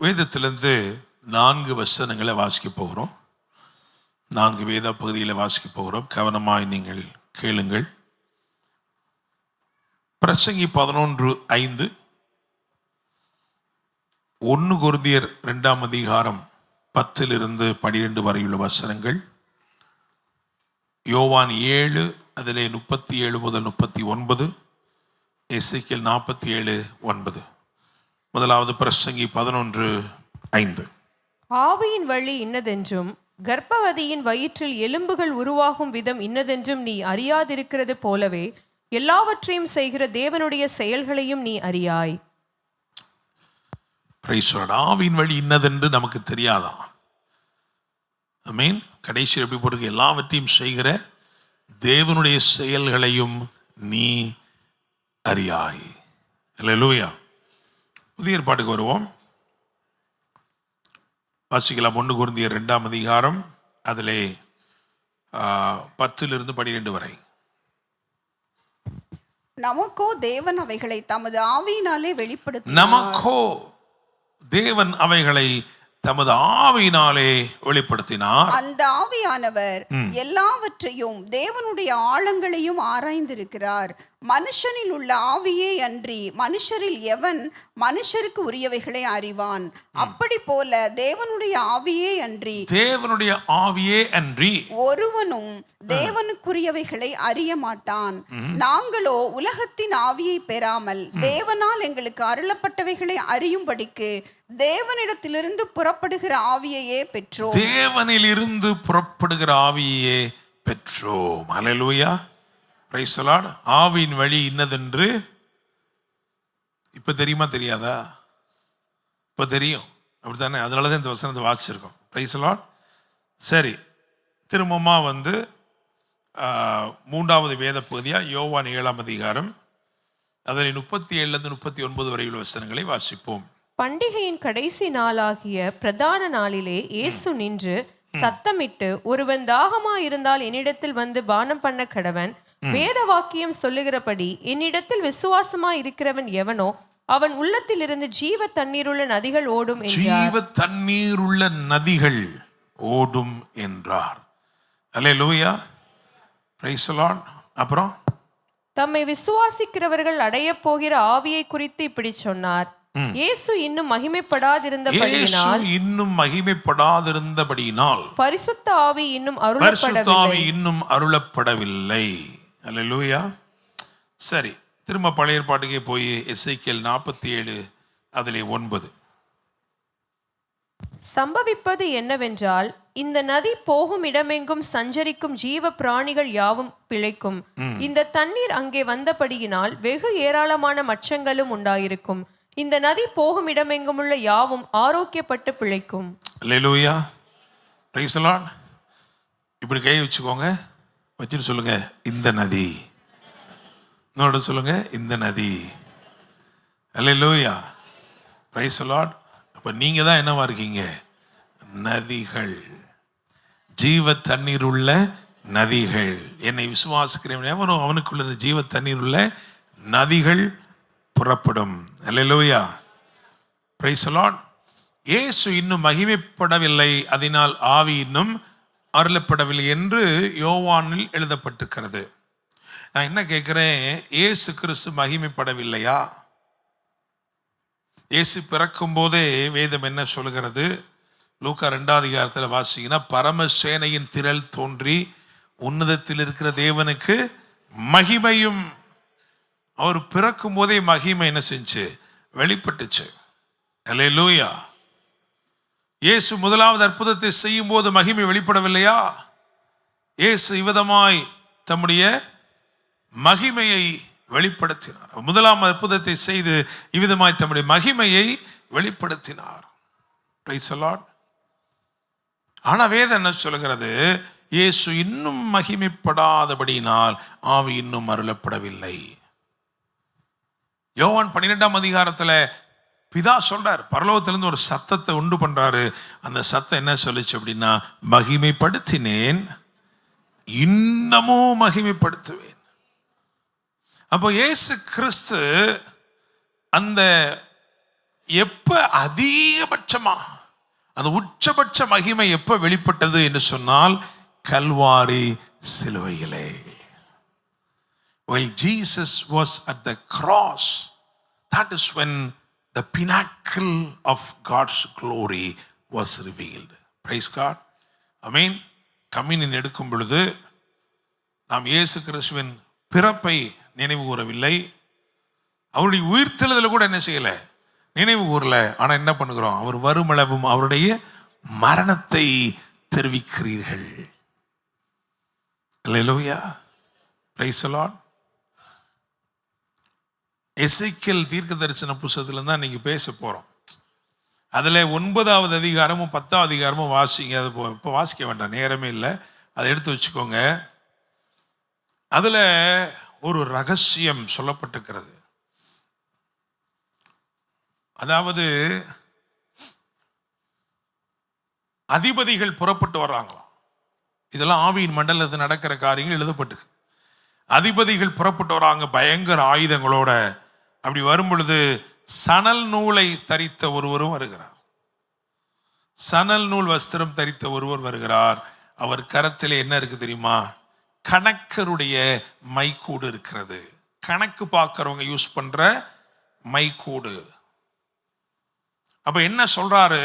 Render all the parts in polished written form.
வேதத்திலிருந்து 4 வசனங்களை வாசிக்க போகிறோம். 4 வேத பகுதிகளை வாசிக்க போகிறோம். கவனமாய் நீங்கள் கேளுங்கள். பிரசங்கி 11:5, 1 கொரிந்தியர் 2ஆம் அதிகாரம் 10-12 வரையுள்ள வசனங்கள், யோவான் 7 அதிலே 37 முதல் 39, எசேக்கியேல் 47:9. முதலாவது பிரசங்கி 11:5. ஆவியின் வழி இன்னதென்றும் கர்ப்பவதியின் வயிற்றில் எலும்புகள் உருவாகும் விதம் இன்னதென்றும் நீ அறியாதிருக்கிறது போலவே எல்லாவற்றையும் செய்கிற தேவனுடைய செயல்களையும் நீ அறியாய். ஆவியின் வழி இன்னதென்று நமக்கு தெரியாதா? ஆமென். கடைசி எப்படி போட்டு எல்லாவற்றையும் செய்கிற தேவனுடைய செயல்களையும் நீ அறியாய். அல்லேலூயா. புதிய ஏற்பாட்டுக்கு வருவோம். வாசிக்கலாம். 1 கொரிந்தியர் 2ஆம் அதிகாரம் அதிலே 10-12 வரை. நமக்கோ தேவன் அவைகளை தமது ஆவியினாலே வெளிப்படுத்தினார். நமக்கோ தேவன் அவைகளை தமது ஆவியினாலே வெளிப்படுத்தினார். அந்த ஆவியானவர் எல்லாவற்றையும் தேவனுடைய ஆழங்களையும் ஆராய்ந்திருக்கிறார். மனுஷனில் உள்ள ஆவியே அன்றி மனுஷரில் எவன் மனுஷருக்கு உரியவைகளை அறிவான்? அப்படி போல தேவனுடைய ஆவியே அன்றி ஒருவனும் தேவனுக்குரியவைகளை அறிய மாட்டான். நாங்களோ உலகத்தின் ஆவியை பெறாமல் தேவனால் எங்களுக்கு அருளப்பட்டவைகளை அறியும்படிக்கு தேவனிடத்திலிருந்து புறப்படுகிற ஆவியையே பெற்றோம். தேவனிலிருந்து புறப்படுகிற ஆவியே பெற்றோம். அல்லேலூயா. Praise the lord. ஆவியின் வழி இன்னதென்று இப்ப தெரியுமா தெரியாதா? இப்ப தெரியும், அப்படித்தானே? அதனாலதான் இந்த வசனத்தை வாசிச்சிருக்கோம். Price the Lord. சரி, திரும்பமா 3வது வேத பகுதியா யோவான் 7ஆம் அதிகாரம் அதில் 37-39 வரையுள்ள வசனங்களை வாசிப்போம். பண்டிகையின் கடைசி நாளாகிய பிரதான நாளிலே இயேசு நின்று சத்தமிட்டு, ஒருவன் தாகமாயிருந்தால் என்னிடத்தில் வந்து பானம் பண்ண கடவன். வேத வாக்கியம் சொல்லுகிறபடி என்னிடத்தில் விசுவாசமாய் இருக்கிறவன் எவனோ அவன் உள்ளத்தில் இருந்து ஜீவ தண்ணீருள்ள நதிகள் ஓடும் என்றார். ஜீவ தண்ணீருள்ள நதிகள் ஓடும் என்றார். அல்லேலூயா. Praise the lord. அப்புறம் தம்மை விசுவாசிக்கிறவர்கள் அடைய போகிற ஆவியை குறித்து இப்படி சொன்னார். இயேசு இன்னும் மகிமைப்படாதிருந்தபடியினால் பரிசுத்த ஆவி இன்னும் அருளப்படவில்லை. அல்லேலூயா. சரி, திரும்ப பழைய ஏற்பாட்டுக்கே போய் எசேக்கியேல் 47 அதிலே 9. சம்பவிப்பது என்னவென்றால், இந்த நதி போகும் இடமெங்கும் சஞ்சரிக்கும் ஜீவ பிராணிகள் யாவும் பிழைக்கும். இந்த தண்ணீர் அங்கே வந்தபடியினால் வெகு ஏராளமான மச்சங்களும் உண்டாயிருக்கும். இந்த நதி போகும் இடமெங்கும் உள்ள யாவும் ஆரோக்கியப்பட்டு பிழைக்கும். அல்லேலூயா. Praise the lord. இப்படி கை வச்சுக்கோங்க, வச்சுட்டு சொல்லுங்க, இந்த நதி. இன்னொரு சொல்லுங்க, இந்த நதி. அல்லேலூயா. Praise the lord. அப்ப நீங்க தான் என்னவா இருக்கீங்க? நதிகள், ஜீவ தண்ணீர் உள்ள நதிகள். என்னை விசுவாசிக்கிறவன் எவனோ அவனுக்குள்ள ஜீவ தண்ணீர் உள்ள நதிகள் புறப்படும். அல்லேலூயா. Praise the lord. இயேசு இன்னும் மகிமைப்படவில்லை, அதனால் ஆவி இன்னும் அருளப்படவில்லை என்று யோவானில் எழுதப்பட்டிருக்கிறது. நான் என்ன கேட்கிறேன், இயேசு கிறிஸ்து மகிமைப்படவில்லையா? இயேசு பிறக்கும் போதே வேதம் என்ன சொல்கிறது? லூக்கா 2ஆம் அதிகாரத்தில் வாசிங்கன்னா, பரமசேனையின் திரள் தோன்றி உன்னதத்தில் இருக்கிற தேவனுக்கு மகிமையும். அவர் பிறக்கும் போதே மகிமை என்ன செஞ்சு வெளிப்பட்டுச்சு. அல்லேலூயா. இயேசு முதலாவது அற்புதத்தை செய்யும் போது மகிமை வெளிப்படவில்லையா? இயேசு இவ்விதமாய் தம்முடைய மகிமையை வெளிப்படுத்தினார். முதலாம் அற்புதத்தை செய்து இவ்விதமாய் தம்முடைய மகிமையை வெளிப்படுத்தினார். Price the Lord. ஆனா வேதம் என்ன சொல்கிறது? இயேசு இன்னும் மகிமைப்படாதபடியினால் ஆவி இன்னும் அருளப்படவில்லை. யோவான் 12ஆம் அதிகாரத்துல பிதா சொல்றார், பரலோகத்திலிருந்து ஒரு சத்தத்தை உண்டு பண்றாரு. அந்த சத்தம் என்ன சொல்லுச்சு அப்படின்னா, மகிமைப்படுத்தினேன், இன்னமும் மகிமைப்படுத்துவேன். அப்போ இயேசு கிறிஸ்து அந்த எப்ப அதிகபட்சமா அந்த உச்சபட்ச மகிமை எப்ப வெளிப்பட்டது என்று சொன்னால் கல்வாரி சிலுவையிலே. While Jesus was at the cross, that is when the pinnacle of God's glory was revealed. Praise God. Amen. Communion எடுக்கும் பொழுது நாம் இயேசு கிறிஸ்துவின் பிறப்பை நினைவு கூறவில்லை, அவருடைய உயிர்த்தெழுதலை கூட என்ன செய்யல, நினைவு கூறல. ஆனா என்ன பண்ணுகிறோம், அவர் வருமளவும் அவருடைய மரணத்தை தெரிவிக்கிறீர்கள். அல்லேலூயா. Praise the Lord. எசேக்கியேல் தீர்க்க தரிசன புத்தகத்துல தான் இன்னைக்கு பேச போறோம். அதுல 9வது அதிகாரமும் 10வது அதிகாரமும் வாசிங்க. அது இப்போ வாசிக்க வேண்டாம், நேரமே இல்லை, அதை எடுத்து வச்சுக்கோங்க. அதுல ஒரு ரகசியம் சொல்லப்பட்டிருக்கிறது. அதாவது அதிபதிகள் புறப்பட்டு வர்றாங்களாம். இதெல்லாம் ஆவியின் மண்டலத்தில் நடக்கிற காரியங்கள் எழுதப்பட்டு. அதிபதிகள் புறப்பட்டு வராங்க பயங்கர ஆயுதங்களோட. அப்படி வரும் பொழுது சணல் நூலை தரித்த ஒருவரும் வருகிறார். சணல் நூல் வஸ்திரம் தரித்த ஒருவர் வருகிறார். அவர் கரத்திலே என்ன இருக்கு தெரியுமா, கணக்கருடைய மைக்கூடு இருக்கிறது. கணக்கு பார்க்கிறவங்க யூஸ் பண்ற மைக்கூடு. அப்ப என்ன சொல்றாரு,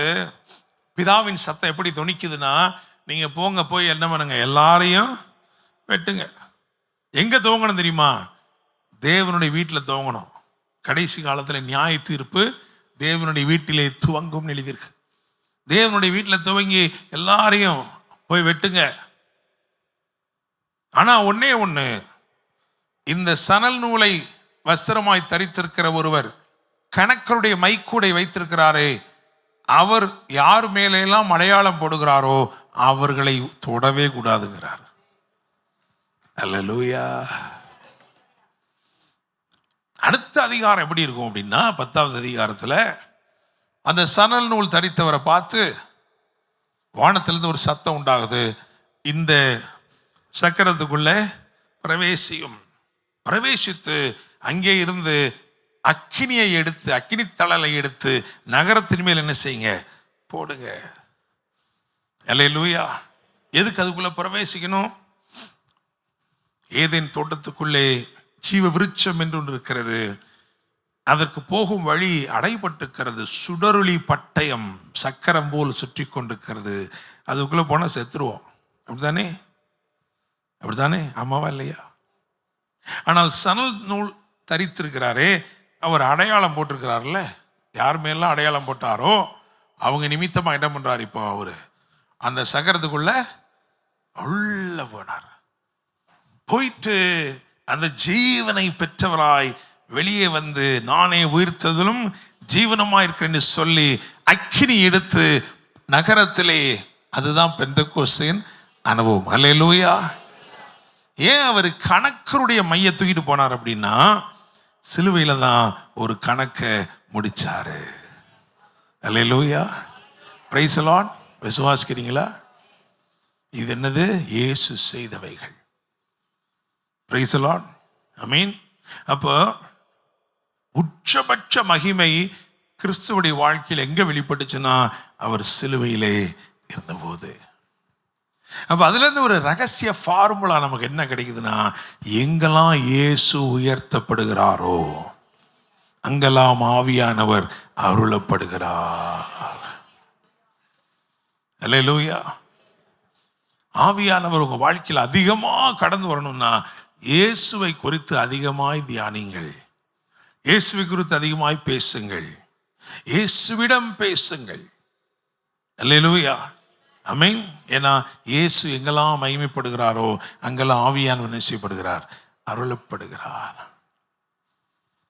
பிதாவின் சத்தம் எப்படி தொனிக்குதுன்னா, நீங்க போங்க, போய் என்ன பண்ணுங்க, எல்லாரையும் வெட்டுங்க. எங்க துவங்கணும் தெரியுமா, தேவனுடைய வீட்டில் துவங்கணும். கடைசி காலத்தில் நியாய தீர்ப்பு தேவனுடைய வீட்டிலே துவங்கும் எழுதியிருக்கு. தேவனுடைய வீட்டில் துவங்கி எல்லாரையும் போய் வெட்டுங்க. ஆனா ஒன்னே ஒண்ணு, இந்த சணல் நூலை வஸ்திரமாய் தரித்திருக்கிற ஒருவர் கணக்கருடைய மைக்கூடை வைத்திருக்கிறாரே, அவர் யார் மேலெல்லாம் அடையாளம் போடுகிறாரோ அவர்களை தொடவே கூடாதுங்கிறார். அல்லேலூயா. அடுத்த அதிகாரம் எப்படி இருக்கும் அப்படின்னா, 10வது அதிகாரத்துல அந்த சணல் நூல் தரித்தவரை பார்த்து வானத்திலிருந்து ஒரு சத்தம் உண்டாகுது, இந்த சக்கரத்துக்குள்ள பிரவேசியும். பிரவேசித்து அங்கே இருந்து அக்கினியை எடுத்து, அக்கினி தழலை எடுத்து நகரத்தின் மேல் என்ன செய்யுங்க, போடுங்க. அல்லேலூயா. எதுக்கு அதுக்குள்ள பிரவேசிக்கணும்? ஏதேன் தோட்டத்துக்குள்ளே ஜீவ விருட்சம் என்று ஒன்று இருக்கிறது. அதற்கு போகும் வழி அடைபட்டிருக்கிறது. சுடருளி பட்டயம் சக்கரம் போல் சுற்றி கொண்டிருக்கிறது. அதுக்குள்ள போனா செத்துருவோம். அப்படித்தானே? அப்படித்தானே? ஆமாவா இல்லையா? ஆனால் சணல் நூல் தரித்திருக்கிறாரே, அவர் அடையாளம் போட்டிருக்கிறார்ல. யார் மேலாம் அடையாளம் போட்டாரோ அவங்க நிமித்தமா என்ன பண்றாரு, இப்போ அவரு அந்த சக்கரத்துக்குள்ள உள்ள போனார். போயிட்டு அந்த ஜீவனை பெற்றவராய் வெளியே வந்து, நானே உயிர்த்ததிலும் ஜீவனமாய் இருக்கிறேன்னு சொல்லி அக்கினி எடுத்து நகரத்திலே, அதுதான் பெந்தெக்கோஸ்தின் அனுபவம். அல்லேலூயா. ஏன் அவர் கணக்கருடைய மைய தூக்கிட்டு போனார் அப்படின்னா, சிலுவையில தான் ஒரு கணக்கை முடிச்சாரு. அல்லேலூயா. Praise the lord. விசுவாசிக்கிறீங்களா? இது என்னது? இயேசு செய்தவைகள். Price the lord. ஆமென். அப்போ உச்சபட்ச மகிமை கிறிஸ்துவுடைய வாழ்க்கையில் எங்க வெளிப்பட்டுச்சுன்னா, அவர் சிலுவையிலே இருந்தபோது. அப்ப அதுல இருந்து ஒரு ரகசிய ஃபார்முலா நமக்கு என்ன கிடைக்குதுன்னா, எங்கெல்லாம் இயேசு உயர்த்தப்படுகிறாரோ அங்கெல்லாம் ஆவியானவர் அருளப்படுகிறார். அல்லேலூயா. ஆவியானவர் உங்க வாழ்க்கையில் அதிகமா கடந்து வரணும்னா, இயேசுவை குறித்து அதிகமாய் தியானிங்கள், இயேசுவை குறித்து அதிகமாய் பேசுங்கள், இயேசுவிடம் பேசுங்கள். அல்லேலூயா. ஆமென். ஏன்னா இயேசு எங்கெல்லாம் மகிமைப்படுகிறாரோ அங்கெல்லாம் ஆவியானவர் நேசிக்கப்படுகிறார், அருளப்படுகிறார்.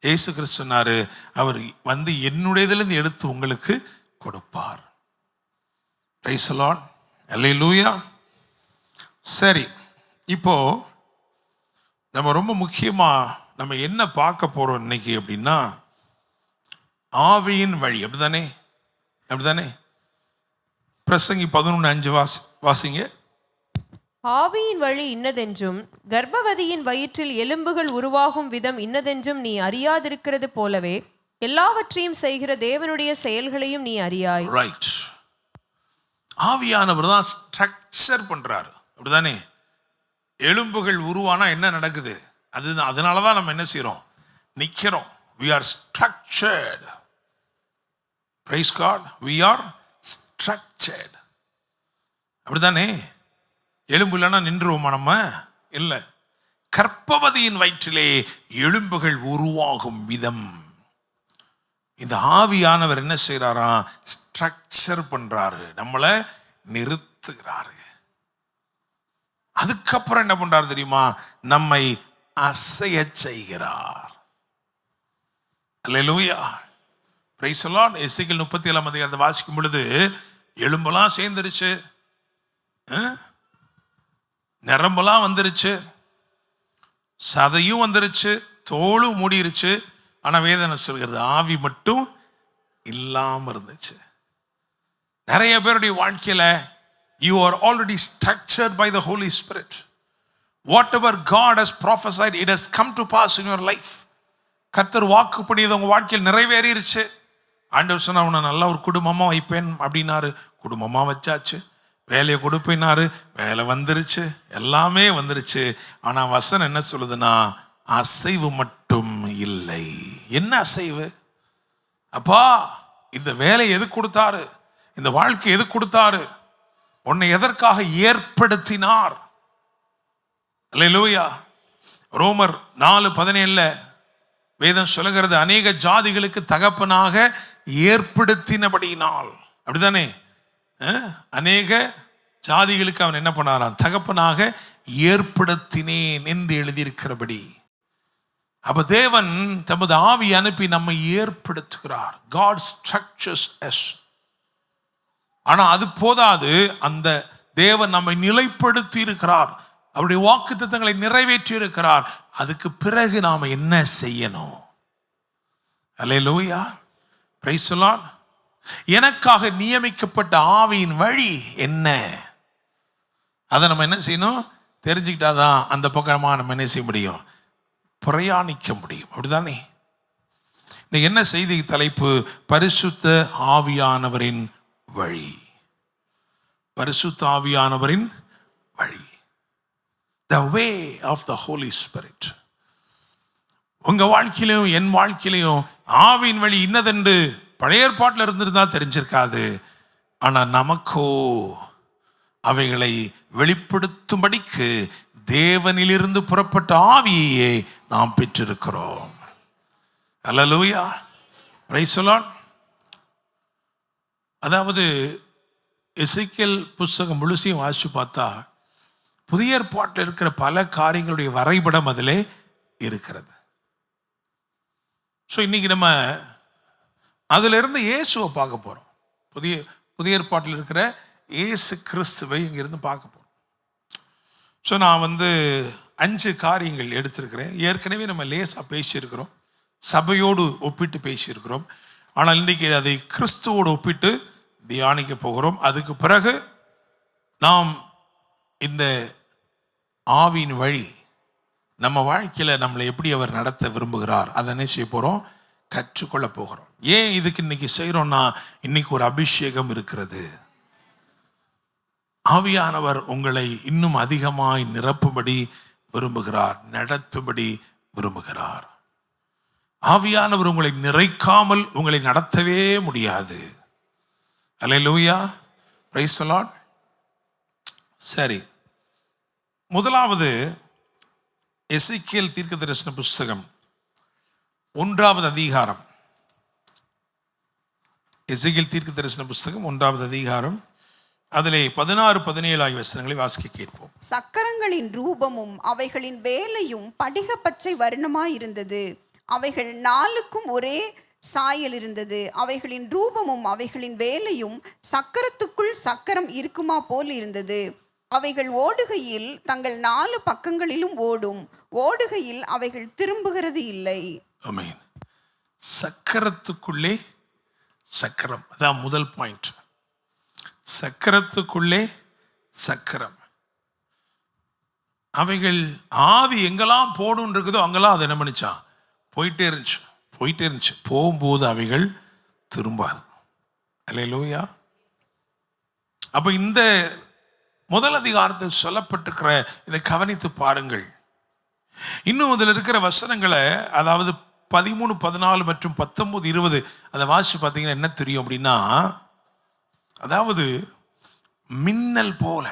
இயேசு கிறிஸ்து சொன்னாரு, அவர் வந்து என்னுடையதிலிருந்து எடுத்து உங்களுக்கு கொடுப்பார். Praise the lord. அல்லேலூயா. சரி, இப்போ நம்ம ரொம்ப முக்கியமா நம்ம என்ன பார்க்க போறோம் இன்னைக்கு அப்படின்னா, ஆவியின் வழி. அப்படிதானே? அப்படிதானே? பிரசங்கி 11:5 வாசிங்க. ஆவியின் வழி இன்னதென்றும் கர்ப்பவதியின் வயிற்றில் எலும்புகள் உருவாகும் விதம் இன்னதென்றும் நீ அறியாதிருக்கிறது போலவே எல்லாவற்றையும் செய்கிற தேவனுடைய செயல்களையும் நீ அறியாய். ரைட். ஆவியானவர் தான் ஸ்ட்ரக்சர் பண்றாரு, அப்படிதானே? எலும்புகள் உருவானா என்ன நடக்குது? அதுதான். அதனாலதான் நம்ம என்ன செய்யறோம்? நிக்கிறோம். we are structured. praise god, we are structured. அப்படிதானே? எலும்பு இல்லைன்னா நின்றுவோமா நம்ம? இல்லை. கர்ப்பவதியின் வயிற்றிலே எலும்புகள் உருவாகும் விதம் இந்த ஆவியானவர் என்ன செய்யறாரா? ஸ்ட்ரக்சர் பண்றாரு, நம்மளை நிறுத்துகிறாரு. அதுக்கப்புறம் என்ன பண்றாரு தெரியுமா? நம்மை அசைய செய்கிறார். அல்லேலூயா, பிரைஸ் தி லார்ட். எசேக்கியேல் 37ஆம் அதிகாரத்தை வாசிக்கும் பொழுது எலும்பெல்லாம் சேர்ந்துருச்சு, நரம்பெல்லாம் வந்துருச்சு, சதையும் வந்துருச்சு, தோலும் மூடிருச்சு. ஆனா வேதனை சொல்கிறது ஆவி மட்டும் இல்லாம இருந்துச்சு. நிறைய பேருடைய வாழ்க்கையில you are already structured by the Holy Spirit. Whatever God has prophesied, it has come to pass in your life. கர்த்தர் வாக்குப்படியது உங்க வாழ்க்கையில் நிறைவேறிடுச்சு. ஆண்டவர் சொன்னா உன்னை நல்ல ஒரு குடும்பமா வைப்பேன் அப்படின்னாரு, குடும்பமா வச்சாச்சு. வேலையை கொடுப்பேனாரு, வேலை வந்துருச்சு, எல்லாமே வந்துருச்சு. ஆனா வசனம் என்ன சொல்லுதுன்னா, அசைவு மட்டும் இல்லை. என்ன அசைவு? அப்பா இந்த வேலை எது கொடுத்தாரு? இந்த வாழ்க்கை எது கொடுத்தாரு? உன்னை எதற்காக ஏற்படுத்தினார்? அல்லேலூயா. ரோமர் 4:17 வேதம் சொல்லுகிறது, அநேக ஜாதிகளுக்கு தகப்பனாக ஏற்படுத்தினபடியினால். அப்படிதானே? அநேக ஜாதிகளுக்கு அவன் என்ன பண்ணாராம்? தகப்பனாக ஏற்படுத்தினேன் என்று எழுதியிருக்கிறபடி. அப்ப தேவன் தமது ஆவி அனுப்பி நம்மை ஏற்படுத்துகிறார். God structures us. ஆனா அது போதாது, அந்த தேவன் நம்மை நிலைப்படுத்தி இருக்கிறார், அவருடைய வாக்குத்தத்தங்களை நிறைவேற்றி இருக்கிறார். அதுக்கு பிறகு நாம என்ன செய்யணும்? அல்லேலூயா, பிரைஸ் தி லார்ட். எனக்காக நியமிக்கப்பட்ட ஆவியின் வழி என்ன? அதை நம்ம என்ன செய்யணும்? தெரிஞ்சுக்கிட்டாதான் அந்த பக்கமா நம்ம என்ன செய்ய முடியும்? பிரயாணிக்க முடியும். அப்படிதானே? இன்னைக்கு என்ன செய்தி தலைப்பு? பரிசுத்த ஆவியானவரின் வழி. பரிசுத்த ஆவியானவரின் வழி, the way of the Holy Spirit. உங்க வாழ்க்கையிலும் என் வாழ்க்கையிலும் ஆவியின் வழி இன்னதென்று பழைய ஏற்பாட்டில் இருந்திருந்தா தெரிஞ்சிருக்காது. ஆனா நமக்கோ அவைகளை வெளிப்படுத்தும்படிக்கு தேவனிலிருந்து புறப்பட்ட ஆவியையே நாம் பெற்றிருக்கிறோம். அல்லேலூயா, பிரைஸ் தி லார்ட். அதாவது எசேக்கியேல் புஸ்தகம் முழுசையும் வாசிச்சு பார்த்தா புதிய ஏற்பாட்டில் இருக்கிற பல காரியங்களுடைய வரைபடம் அதிலே இருக்கிறது. ஸோ இன்னைக்கு நம்ம அதுல இருந்து இயேசுவை பார்க்க போறோம். புதிய ஏற்பாட்டில் இருக்கிற இயேசு கிறிஸ்துவை இங்கிருந்து பார்க்க போறோம். ஸோ நான் 5 காரியங்கள் எடுத்திருக்கிறேன். ஏற்கனவே நம்ம லேசாக பேசியிருக்கிறோம், சபையோடு ஒப்பிட்டு பேசியிருக்கிறோம். ஆனால் இன்றைக்கி அதை கிறிஸ்துவோடு ஒப்பிட்டு தியானிக்க போகிறோம். அதுக்கு பிறகு நாம் இந்த ஆவியின் வழி நம்ம வாழ்க்கையில் நம்மளை எப்படி அவர் நடத்த விரும்புகிறார் அதை என்ன செய்ய போகிறோம்? கற்றுக்கொள்ள போகிறோம். ஏன் இதுக்கு இன்னைக்கு செய்கிறோம்னா, இன்னைக்கு ஒரு அபிஷேகம் இருக்கிறது. ஆவியானவர் உங்களை இன்னும் அதிகமாய் நிரப்பும்படி விரும்புகிறார், நடத்தும்படி விரும்புகிறார். ஆவியானவர் உங்களை நிறைக்காமல் உங்களை நடத்தவே முடியாது. அல்லேலூயா, பிரைஸ் தி லார்ட். சரி, முதலாவது எசேக்கியேல் தீர்க்கதரிசன புஸ்தகம் 1ஆவது அதிகாரம். எசேக்கியேல் தீர்க்கதரிசன புஸ்தகம் 1ஆவது அதிகாரம், அதிலே 16-17 ஆகிய வசனங்களை வாசிக்க கேட்போம். சக்கரங்களின் ரூபமும் அவைகளின் வேலையும் படிக பச்சை வர்ணமாயிருந்தது. அவைகள் 4க்கும் ஒரே சாயல் இருந்தது. அவைகளின் ரூபமும் அவைகளின் வேலையும் சக்கரத்துக்குள் சக்கரம் இருக்குமா போல் இருந்தது. அவைகள் ஓடுகையில் தங்கள் 4 பக்கங்களிலும் ஓடும். ஓடுகையில் அவைகள் திரும்புகிறது இல்லை. ஆமென். சக்கரத்துக்குள்ளே சக்கரம், அதான் முதல் பாயிண்ட். சக்கரத்துக்குள்ளே சக்கரம். அவைகள் ஆவி எங்கெல்லாம் போடும் இருக்குதோ அங்கெல்லாம் அது என்ன பண்ணிச்சான்? போயிட்டே இருந்துச்சு, போயிட்டே இருந்துச்சு. போகும்போது அவைகள் திரும்பாது. அல்லேலூயா. அப்ப இந்த முதல் அதிகாரத்தில் சொல்லப்பட்டிருக்கிற இதை கவனித்து பாருங்கள். இன்னும் அதில் இருக்கிற வசனங்களை, அதாவது 13, 14 மற்றும் 19, 20 அதை வாசிச்சு பார்த்தீங்கன்னா என்ன தெரியும் அப்படின்னா, அதாவது மின்னல் போல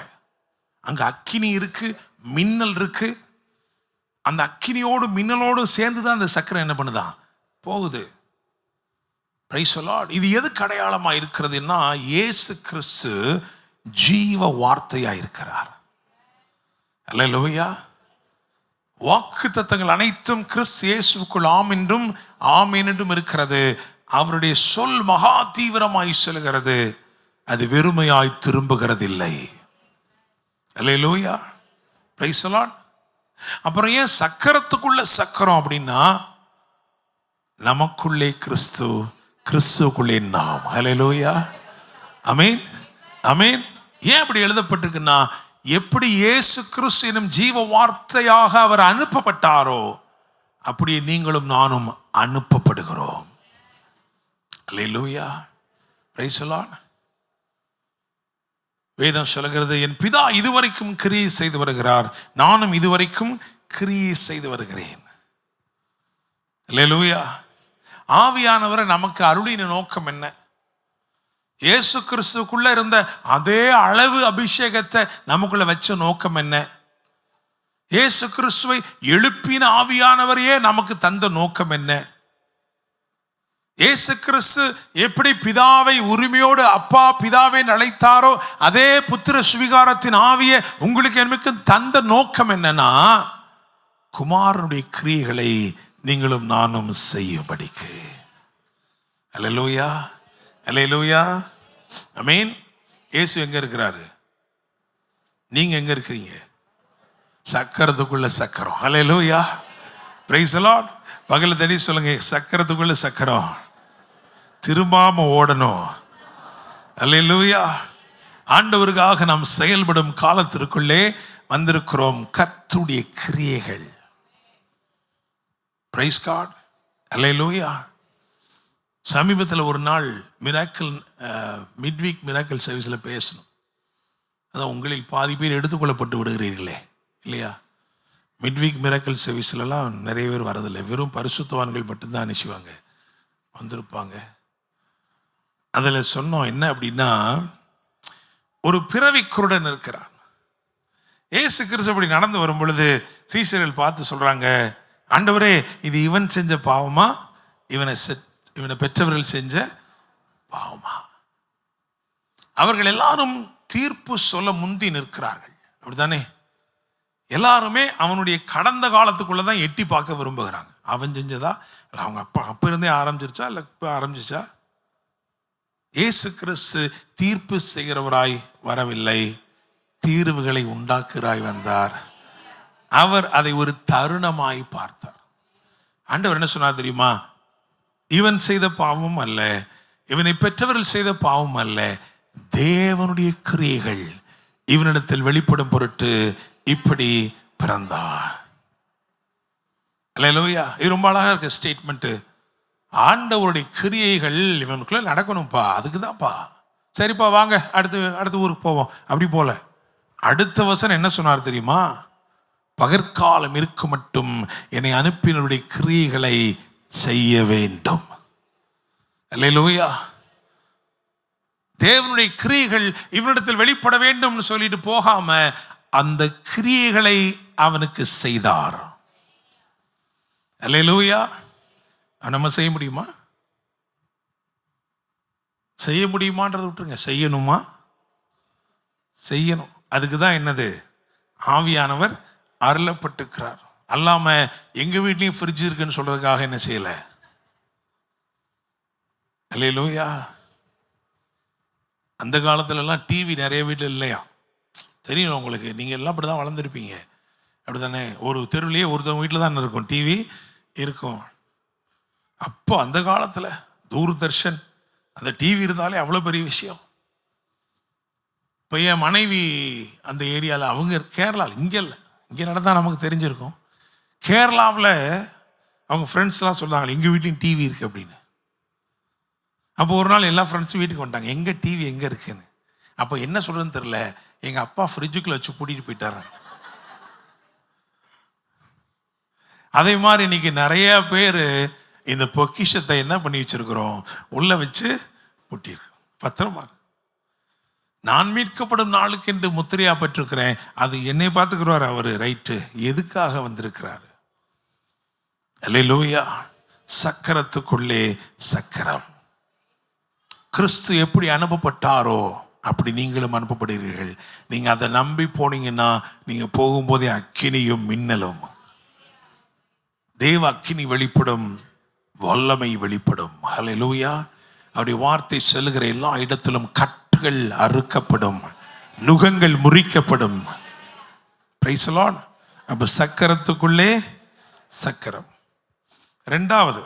அங்க அக்கினி இருக்கு, மின்னல் இருக்கு. அந்த அக்கினியோடு மின்னலோடு சேர்ந்து தான் அந்த சக்கரம் என்ன பண்ணுதான் போகுது. Price the Lord. இது எதுக்கு அடையாளமா இருக்கிறதுன்னா, இயேசு கிறிஸ்து ஜீவ வார்த்தையா இருக்கிறார். அல்லேலூயா. வாக்குத்தத்தங்கள் அனைத்தும் கிறிஸ்து இயேசுவுக்குள் ஆம் என்றும் ஆமென் என்றும் இருக்கிறது. அவருடைய சொல் மகா தீவிரமாய் செல்கிறது, அது வெறுமையாய் திரும்புகிறதில்லை. அல்லேலூயா. Praise the lord. அப்புறம் ஏன் சக்கரத்துக்குள்ள சக்கரம் அப்படின்னா, நமக்குள்ளே கிறிஸ்து, கிறிஸ்துக்குள்ளே நாம். அல்லேலூயா. ஆமென், ஆமென். ஏன் அப்படி எழுதப்பட்டிருக்குன்னா, எப்படி இயேசு கிறிஸ்து எனும் ஜீவ வார்த்தையாக அவர் அனுப்பப்பட்டாரோ அப்படியே நீங்களும் நானும் அனுப்பப்படுகிறோம். அல்லேலூயா. Praise the Lord. வேதம் சொல்கிறது, என் பிதா இதுவரைக்கும் கிரியை செய்து வருகிறார், நானும் இதுவரைக்கும் கிரியை செய்து வருகிறேன். அல்லேலூயா. ஆவியானவரை நமக்கு அருளின நோக்கம் என்ன? இயேசு கிறிஸ்துக்குள்ள இருந்த அதே அளவு அபிஷேகத்தை நமக்குள்ள வச்ச நோக்கம் என்ன? இயேசு கிறிஸ்துவை எழுப்பின ஆவியானவரையே நமக்கு தந்த நோக்கம் என்ன? இயேசு கிறிஸ்து எப்படி பிதாவை உரிமையோடு அப்பா பிதாவை அழைத்தாரோ, அதே புத்திர சுவிகாரத்தின் ஆவியை உங்களுக்கு எனக்கு தந்த நோக்கம் என்னன்னா, குமாரனுடைய கிரியைகளை நீங்களும் நானும் செய்யும்படிக்கு. அல்லேலூயா, அல்லேலூயா, ஆமென். இயேசு எங்க இருக்கிறாரு? நீங்க எங்க இருக்கிறீங்க? சக்கரத்துக்குள்ள சக்கரம். அல்லேலூயா. Praise the lord. பகல தடி சொல்லுங்க, சக்கரத்துக்குள்ள சக்கரம் திரும்பாம ஓடணும். அல்லேலூயா. ஆண்டவருக்காக நாம் செயல்படும் காலத்திற்குள்ளே வந்திருக்கிறோம். கர்த்தருடைய கிரியைகள். Praise God. அல்லேலூயா. சமீபத்தில் ஒரு நாள் மிராக்கிள் மிட்வீக் மிராக்கிள் சர்வீஸில் பேசணும். அதான் உங்களில் பாதி பேர் எடுத்துக்கொள்ளப்பட்டு விடுகிறீர்களே இல்லையா? மிட்வீக் மிராக்கிள் சர்வீஸ்லலாம் நிறைய பேர் வரதில்லை, வெறும் பரிசுத்தவான்கள் மட்டும்தான் அனுப்பிச்சுவாங்க, வந்திருப்பாங்க. அதில் சொன்னோம் என்ன அப்படின்னா, ஒரு பிறவி குருடன் இருக்கிறான். ஏசு கிறிஸ்து அப்படி நடந்து வரும் பொழுது சீஷர்கள் பார்த்து சொல்றாங்க, ஆண்டவரே இது இவன் செஞ்ச பாவமா, இவனை பெற்றவர்கள் செஞ்ச பாவமா? அவர்கள் எல்லாரும் தீர்ப்பு சொல்ல முந்தி நிற்கிறார்கள், அப்படித்தானே? எல்லாருமே அவனுடைய கடந்த காலத்துக்குள்ளதான் எட்டி பார்க்க விரும்புகிறாங்க. அவன் செஞ்சதா, இல்லை அவங்க அப்ப இருந்தே ஆரம்பிச்சிருச்சா, இல்லை இப்போ ஆரம்பிச்சிச்சா? இயேசு கிறிஸ்து தீர்ப்பு செய்கிறவராய் வரவில்லை, தீர்வுகளை உண்டாக்குறாய் வந்தார். அவர் அதை ஒரு தருணமாய் பார்த்தார். ஆண்டவர் என்ன சொன்னார் தெரியுமா? இவன் செய்த பாவம் அல்ல, இவனை பெற்றவர்கள் செய்த பாவம் அல்ல, தேவனுடைய கிரியைகள் இவனிடத்தில் வெளிப்படும் பொருட்டு இப்படி பிறந்தார். அல்லேலூயா. இது ரொம்ப அழகா இருக்கு ஸ்டேட்மெண்ட். ஆண்டவருடைய கிரியைகள் இவனுக்குள்ள நடக்கணும்ப்பா, அதுக்கு தான்ப்பா. சரிப்பா வாங்க அடுத்த ஊருக்கு போவோம். அப்படி போல அடுத்த வசனம் என்ன சொன்னார் தெரியுமா? பகற்காலம் இருக்கு மட்டும் என்னை அனுப்பினருடைய கிரியைகளை செய்ய வேண்டும். அல்லேலூயா. தேவனுடைய கிரியைகள் இவனிடத்தில் வெளிப்பட வேண்டும் சொல்லிட்டு போகாம அந்த கிரியைகளை அவனுக்கு செய்தார். அல்லேலூயா. நம்ம செய்ய முடியுமா? செய்ய முடியுமான்றதை விட்டுருங்க, செய்யணுமா? செய்யணும். அதுக்கு தான் என்னது? ஆவியானவர் அருளப்பட்டிருக்கிறார். அல்லாம எங்க வீட்லயும் ஃப்ரிட்ஜ் இருக்குன்னு சொல்றதுக்காக என்ன செய்யல. அல்லேலூயா. அந்த காலத்துல எல்லாம் டிவி நிறைய வீட்டில் இல்லையா? தெரியும் உங்களுக்கு, நீங்க எல்லாம் அப்படிதான் வளர்ந்துருப்பீங்க, அப்படித்தானே? ஒரு தெருவிலேயே ஒருத்தவங்க வீட்டில் தான் இருக்கும் டிவி இருக்கும். அப்போ அந்த காலத்துல தூர்தர்ஷன் அந்த டிவி இருந்தாலே அவ்வளோ பெரிய விஷயம். இப்போ என் மனைவி அந்த ஏரியாவில், அவங்க கேரளாவில், இங்கே இல்லை, இங்கே நடந்தால் நமக்கு தெரிஞ்சிருக்கும். கேரளாவில் அவங்க ஃப்ரெண்ட்ஸ்லாம் சொல்கிறாங்க எங்கள் வீட்லையும் டிவி இருக்குது அப்படின்னு. அப்போ ஒரு நாள் எல்லா ஃப்ரெண்ட்ஸும் வீட்டுக்கு வந்துட்டாங்க, எங்கே டிவி எங்கே இருக்குன்னு. அப்போ என்ன சொல்கிறதுன்னு தெரில, எங்கள் அப்பா ஃப்ரிட்ஜுக்குள்ளே வச்சு பூட்டிட்டு போயிட்டாரு. அதே மாதிரி இன்னைக்கு நிறைய பேர் இந்த பொக்கிஷத்தை என்ன பண்ணி வச்சிருக்கிறோம், உள்ள வச்சு பூட்டியிருக்கு. பத்திரமா நான் மீட்கப்படும் நாளுக்கு என்று முத்திரையா பெற்றிருக்கிறேன், அது என்னை பார்த்துக்கிறார் அவர், ரைட்டு. எதுக்காக வந்திருக்கிறாரு? அல்லேலூயா. சக்கரத்துக்குள்ளே சக்கரம். கிறிஸ்து எப்படி அனுப்பப்பட்டாரோ அப்படி நீங்களும் அனுப்பப்படுகிறீர்கள். நீங்க அதை நம்பி போனீங்கன்னா நீங்க போகும்போதே அக்கினியும் மின்னலும், தேவ அக்கினி வெளிப்படும், வல்லமை வெளிப்படும். ஹல்லேலூயா. அவருடைய வார்த்தை செல்லுகிற எல்லா இடத்திலும் கட்டுகள் அறுக்கப்படும், நுகங்கள் முறிக்கப்படும். Price the lord. அப்ப சக்கரத்துக்குள்ளே சக்கரம். இரண்டாவது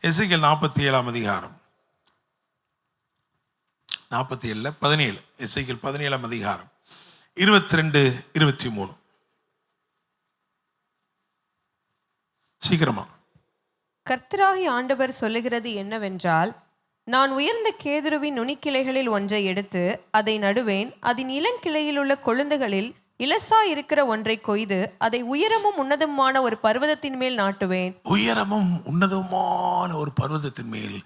எசேக்கியேல் 47 அதிகாரம் 47 எசேக்கியேல் 17 அதிகாரம் 22-23. சீக்கிரமா. கர்த்தராகிய ஆண்டவர் சொல்லுகிறது என்னவென்றால், நான் உயர்ந்த கேதுருவின் நுனிக்கிளைகளில் ஒன்றை எடுத்து அதை நடுவேன், அதன் இளங்கிளையில் உள்ள கொழுந்துகளில் இலசா இருக்கிற ஒன்றை கொய்து அதை உயரமும் உன்னதமான ஒரு பர்வதத்தின் மேல் நாட்டுவேன். உயரமும் உன்னதமான ஒரு பர்வதத்தின் மேல்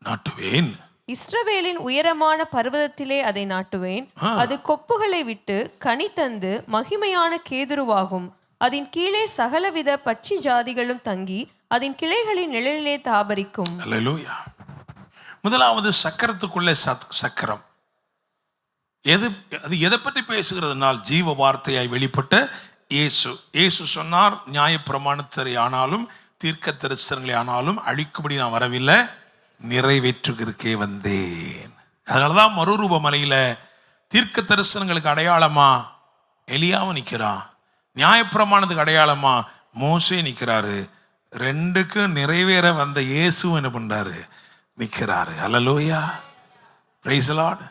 நாட்டுவேன். இஸ்ரவேலின் உயரமான பர்வதத்திலே அதை நாட்டுவேன். அது கொப்புகளை விட்டு கனி தந்து மகிமையான கேதுருவாகும். அதன் கீழே சகலவித பட்சி ஜாதிகளும் தங்கி அதன் கிளைகளின் நிழலிலே தாபரிக்கும். அல்லேலூயா. முதலாவது சக்கரத்துக்குள்ளே சக்கரம். அது எதை பற்றி பேசுகிறதுனால், ஜீவ வார்த்தையாய் வெளிப்பட்ட இயேசு. இயேசு சொன்னார், நியாயப்பிரமாணத்தை ஆனாலும் தீர்க்க தரிசனங்களை ஆனாலும் அழிக்கும்படி நான் வரவில்லை, நிறைவேற்றுகிறதுக்கே வந்தேன். அதனாலதான் மறுரூப மலையில தீர்க்க தரிசனங்களுக்கு அடையாளமா எலியாவும் நிற்கிறான், நியாயப்பிரமாணத்துக்கு அடையாளமா மோசே நிற்கிறாரு. ரெண்டுக்கும் நிறைவேற வந்த இயேசு என்ன பண்றாரு, நிற்கிறாரு. அல்லேலூயா. Praise the lord.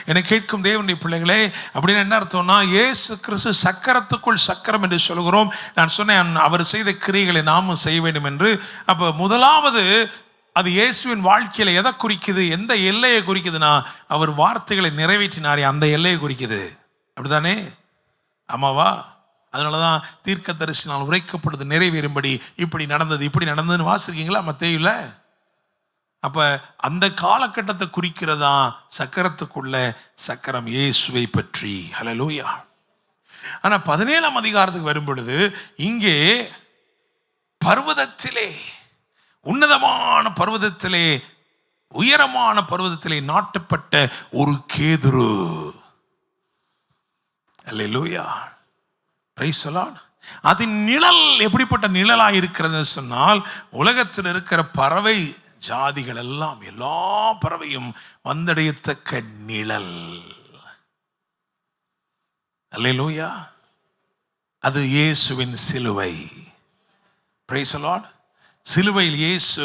என்னை கேட்கும் தேவனுடைய பிள்ளைகளே, அப்படின்னு என்ன அர்த்தம்னா, இயேசு கிறிஸ்து சக்கரத்துக்குள் சக்கரம் என்று சொல்கிறோம். நான் சொன்னேன், அவர் செய்த கிரியைகளை நாமும் செய்ய வேண்டும் என்று. அப்போ முதலாவது அது இயேசுவின் வாழ்க்கையில எதை குறிக்குது, எந்த எல்லையை குறிக்குதுன்னா, அவர் வார்த்தைகளை நிறைவேற்றினாரே அந்த எல்லையை குறிக்குது. அப்படிதானே? ஆமாவா? அதனாலதான் தீர்க்க தரிசனால் உரைக்கப்படுது நிறைவேறும்படி இப்படி நடந்தது இப்படி நடந்ததுன்னு வாசிருக்கீங்களா மத்தேயுல? அப்ப அந்த காலகட்டத்தை குறிக்கிறதா சக்கரத்துக்குள்ள சக்கரம், இயேசுவை பற்றி. ஹல்லேலூயா. ஆனா 17 அதிகாரத்துக்கு வரும் பொழுது இங்கே பர்வதத்திலே, உன்னதமான பர்வதத்திலே, உயரமான பர்வதத்திலே நாட்டப்பட்ட ஒரு கேதுரு. அல்லேலூயா. Praise the lord. அதன் நிழல் எப்படிப்பட்ட நிழலாக இருக்கிறது சொன்னால், உலகத்தில் இருக்கிற பறவை ஜாதிகள் எல்லாம், எல்லா பறவையும் வந்தடையத்தக்க நிழல். அல்லேலூயா. அது இயேசுவின் சிலுவை. Price the Lord. சிலுவையில் இயேசு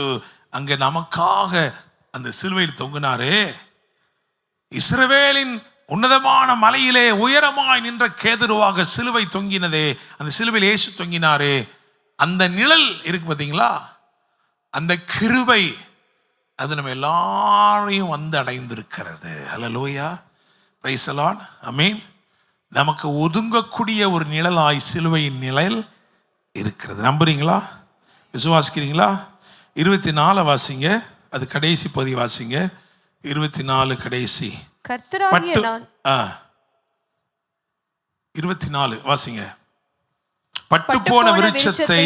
அங்கே நமக்காக அந்த சிலுவையில் தொங்கினாரே. இஸ்ரவேலின் உன்னதமான மலையிலே உயரமாய் நின்ற கேதுருவாக சிலுவை தொங்கினதே, அந்த சிலுவையில் இயேசு தொங்கினாரே, அந்த நிழல் இருக்கு பார்த்தீங்களா, அந்த கிருபை அது நம்ம எல்லாரையும் வந்து அடைந்திருக்கிறது. அல்லேலூயா. Praise the lord. ஆமென். நமக்கு ஒதுங்கக்கூடிய ஒரு நிழலாய் சிலுவையின் நிழல் இருக்கிறது. நம்புறீங்களா? விசுவாசிக்கிறீங்களா? 24 வாசிங்க, அது கடைசி பகுதி வாசிங்க. 24 கடைசி. கர்த்தராகிய நான் 24 வாசிங்க. பட்டுப்போன விருட்சத்தை